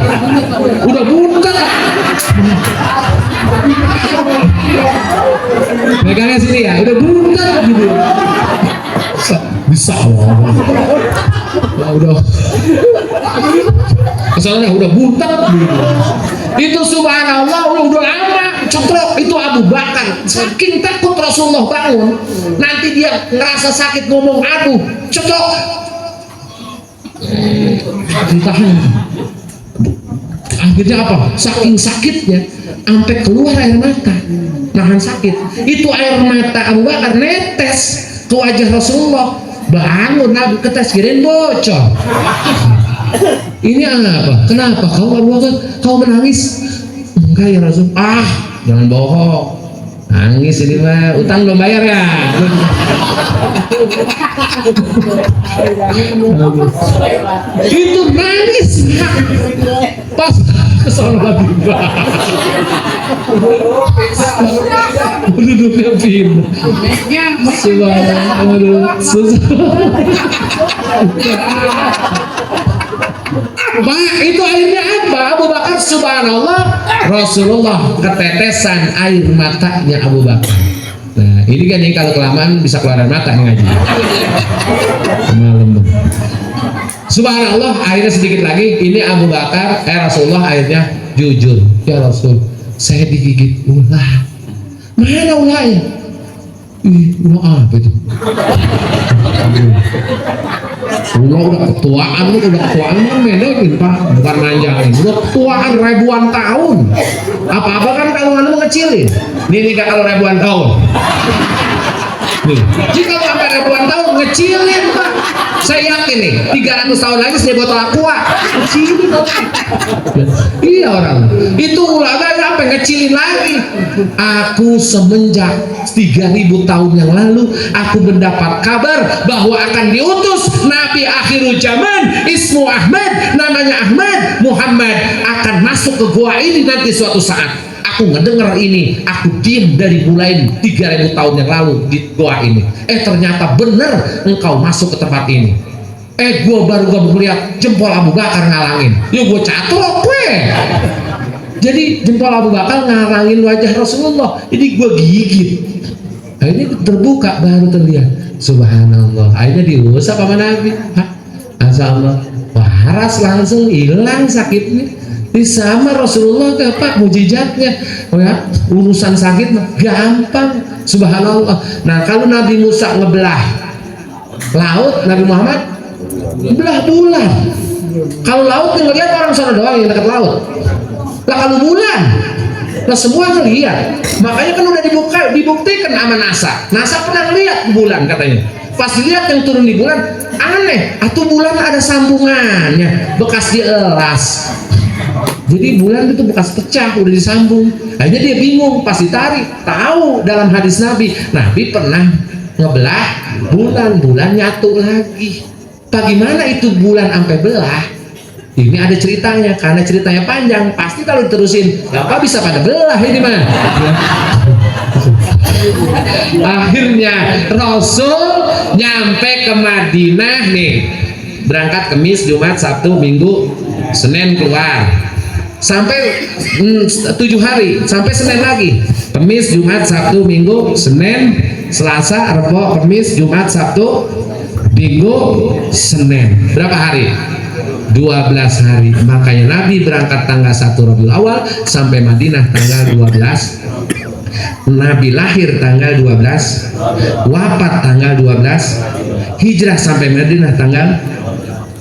udah buntet. Megangnya sini ya, udah buntet gitu. Bisa Allah. Ya udah. Kesannya udah buntet gitu. Itu subhanallah udah lama cetrok. Itu Abu Bakar saking takut Rasulullah bangun, nanti dia ngerasa sakit ngomong aduh cetrok, ditahan. Akhirnya apa? Saking sakitnya sampai keluar air mata, nahan sakit. Itu air mata Abu Bakar netes ke wajah Rasulullah. Bangun Nabi ketes kirain bocor. Ini apa? Kenapa kau Abu Bakar? Kau menangis? Enggak ya Rasul. Ah, jangan bohong. Nangis ini mah, utang belum bayar ya. Itu nangis pas kesono tiba. Duduknya pindah. Subhanallah. Pak, itu akhirnya apa? Abu Bakar subhanallah, Rasulullah ketetesan air matanya Abu Bakar. Nah, ini kan nih kalau kelamaan bisa keluaran mata nih ngaji. Malam. Subhanallah, akhirnya sedikit lagi ini Abu Bakar, Rasulullah akhirnya jujur. Ya Rasul, saya digigit ular. Mana ularnya? Ular apa itu? Udah ketuaan kan menekin Pak, bukan manjangin. Udah ketuaan ribuan tahun. Apa-apa kan kalau anu mengecilin. Ini kalau ribuan tahun. Nih, jika sampai ribuan tahun ngecilin Pak. Saya yakin nih 300 tahun lagi saya botol aqua ngecilin. Iya orang itu ulama apa ngecilin lagi. Aku semenjak 3000 tahun yang lalu aku mendapat kabar bahwa akan diutus Nabi akhirul zaman ismu Ahmad, namanya Ahmad Muhammad akan masuk ke gua ini nanti suatu saat. Aku ngedenger ini, aku diam dari mulai 3000 tahun yang lalu di gua ini. Ternyata bener engkau masuk ke tempat ini. Gua baru melihat jempol Abu Bakar ngalangin. Ya gua catur gue. Jadi jempol Abu Bakar ngalangin wajah Rasulullah. Jadi gua gigit. Akhirnya terbuka baru terlihat. Subhanallah. Akhirnya diusap sama Nabi. Masyaallah. Waras langsung hilang sakitnya. Ini sama Rasulullah ke Pak mujizatnya. Oh ya, urusan sakit gampang. Subhanallah. Nah, kalau Nabi Musa ngebelah laut, Nabi Muhammad belah bulan. Kalau laut yang ngelihat orang sana doang yang dekat laut. Lah kalau bulan, lah semua ngelihat. Makanya kan udah dibuktikan sama NASA. NASA pernah ngelihat bulan katanya. Pas dilihat yang turun di bulan, aneh. Atau bulan ada sambungannya, bekas dielas. Jadi bulan itu bekas pecah, udah disambung. Akhirnya dia bingung, pas ditarik. Tahu dalam hadis Nabi pernah ngebelah bulan nyatu lagi. Bagaimana itu bulan sampai belah? Ini ada ceritanya, karena ceritanya panjang. Pasti kalau diterusin, apa bisa pada belah ini mah. Akhirnya Rasul nyampe ke Madinah nih. Berangkat Kamis, Jumat, Sabtu, Minggu, Senin keluar. Sampai 7 hari, sampai Senin lagi. Kamis, Jumat, Sabtu, Minggu, Senin, Selasa, Rabu, Kamis, Jumat, Sabtu, Minggu, Senin. Berapa hari? 12 hari. Makanya Nabi berangkat tanggal 1 Rabiul Awal sampai Madinah tanggal 12. Nabi lahir tanggal 12, wafat tanggal 12, hijrah sampai Madinah tanggal.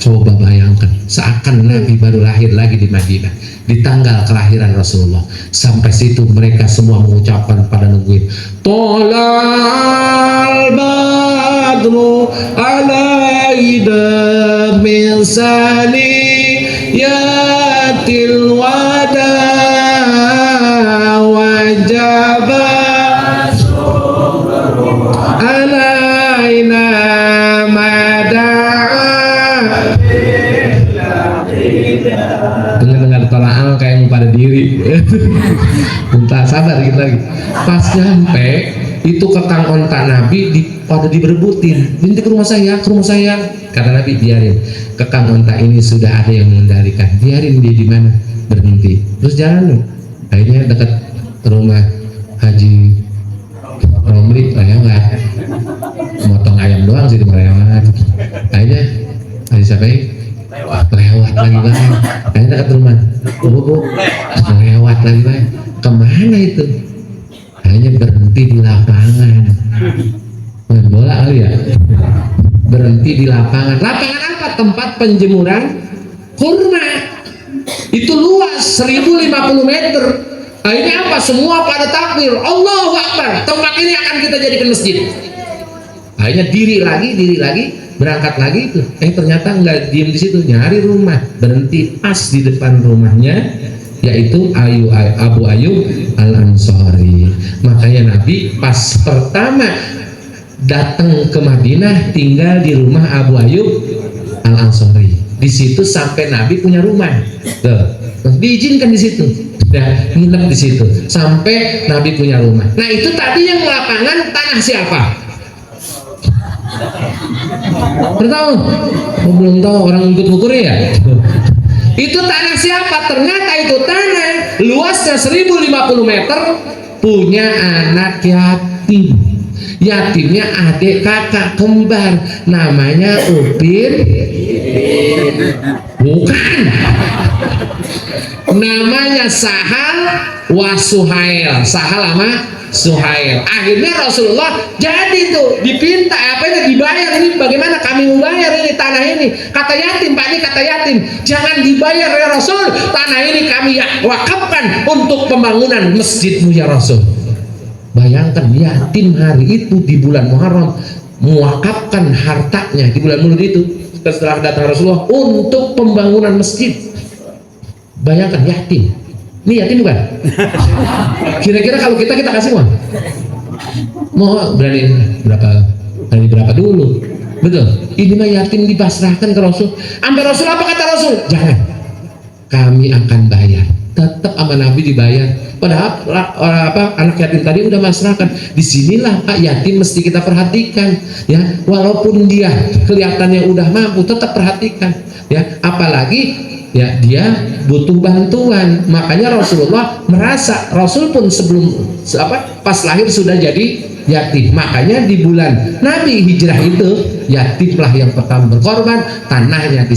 Coba bayangkan, seakan Nabi baru lahir lagi di Madinah di tanggal kelahiran Rasulullah. Sampai situ mereka semua mengucapkan pada nungguin Tolal badru alaida min sani yatil wada wajaba alaina dengar tolak kayak mau pada diri. Entah sabar kita lagi. Pas nyampe itu kekang onta Nabi pada diberebutin. Nanti ke rumah saya. Kata Nabi biarin. Kekang onta ini sudah ada yang mengendalikan. Biarin dia di mana berhenti. Terus jalan loh. Akhirnya dekat rumah Haji Romli lewat. Motong ayam doang sih di lewat. Akhirnya Haji siapa ini? Lewat lagi bang. Akhirnya dekat rumah. Bu, lewat lagi bang. Kemana itu? Akhirnya berhenti di lapangan. Main bola kali ya. Berhenti di lapangan. Lapangan apa? Tempat penjemuran kurma. Itu luas 1050 meter. Akhirnya apa? Semua pada takbir. Allahu Akbar. Tempat ini akan kita jadikan masjid. Akhirnya diri lagi. Berangkat lagi itu, ternyata nggak diem di situ, nyari rumah, berhenti pas di depan rumahnya yaitu Abu Ayyub Al-Ansari. Makanya Nabi pas pertama datang ke Madinah tinggal di rumah Abu Ayyub Al-Ansari. Di situ sampai Nabi punya rumah. Diizinkan di situ. Dan nginep di situ sampai Nabi punya rumah. Nah, itu tadi yang lapangan tanah siapa? Tahu? Belum tahu, orang ikut ukur ya. Itu tanah siapa? Ternyata itu tanah luasnya 1050 meter punya anak yatim. Yatimnya adik kakak kembar, namanya Upin. Bukan. Namanya Sahal wa Suhail. Sahal sama Suhail. Akhirnya Rasulullah jadi tuh dipinta dibayar, ini bagaimana kami membayar ini tanah ini? Kata yatim, Pak, ini kata yatim, jangan dibayar ya Rasul, tanah ini kami wakafkan untuk pembangunan masjidmu ya Rasul. Bayangkan yatim hari itu di bulan Muharram mewakafkan hartanya di bulan Maulid itu setelah datang Rasulullah untuk pembangunan masjid. Bayangkan yatim. Ini yatim bukan? Kira-kira kalau kita kasih uang, mau berani berapa dulu? Betul. Ini mah yatim dipasrahkan ke Rasul. Sampai Rasul apa kata Rasul? Jangan. Kami akan bayar. Tetap sama Nabi dibayar. Padahal anak yatim tadi udah masrahkan. Disinilah Pak yatim mesti kita perhatikan. Ya, walaupun dia kelihatannya udah mampu, tetap perhatikan. Ya, apalagi ya dia butuh bantuan. Makanya Rasulullah merasa, Rasul pun sebelum pas lahir sudah jadi yatim. Makanya di bulan Nabi hijrah itu yatimlah yang pertama berkorban, tanahnya di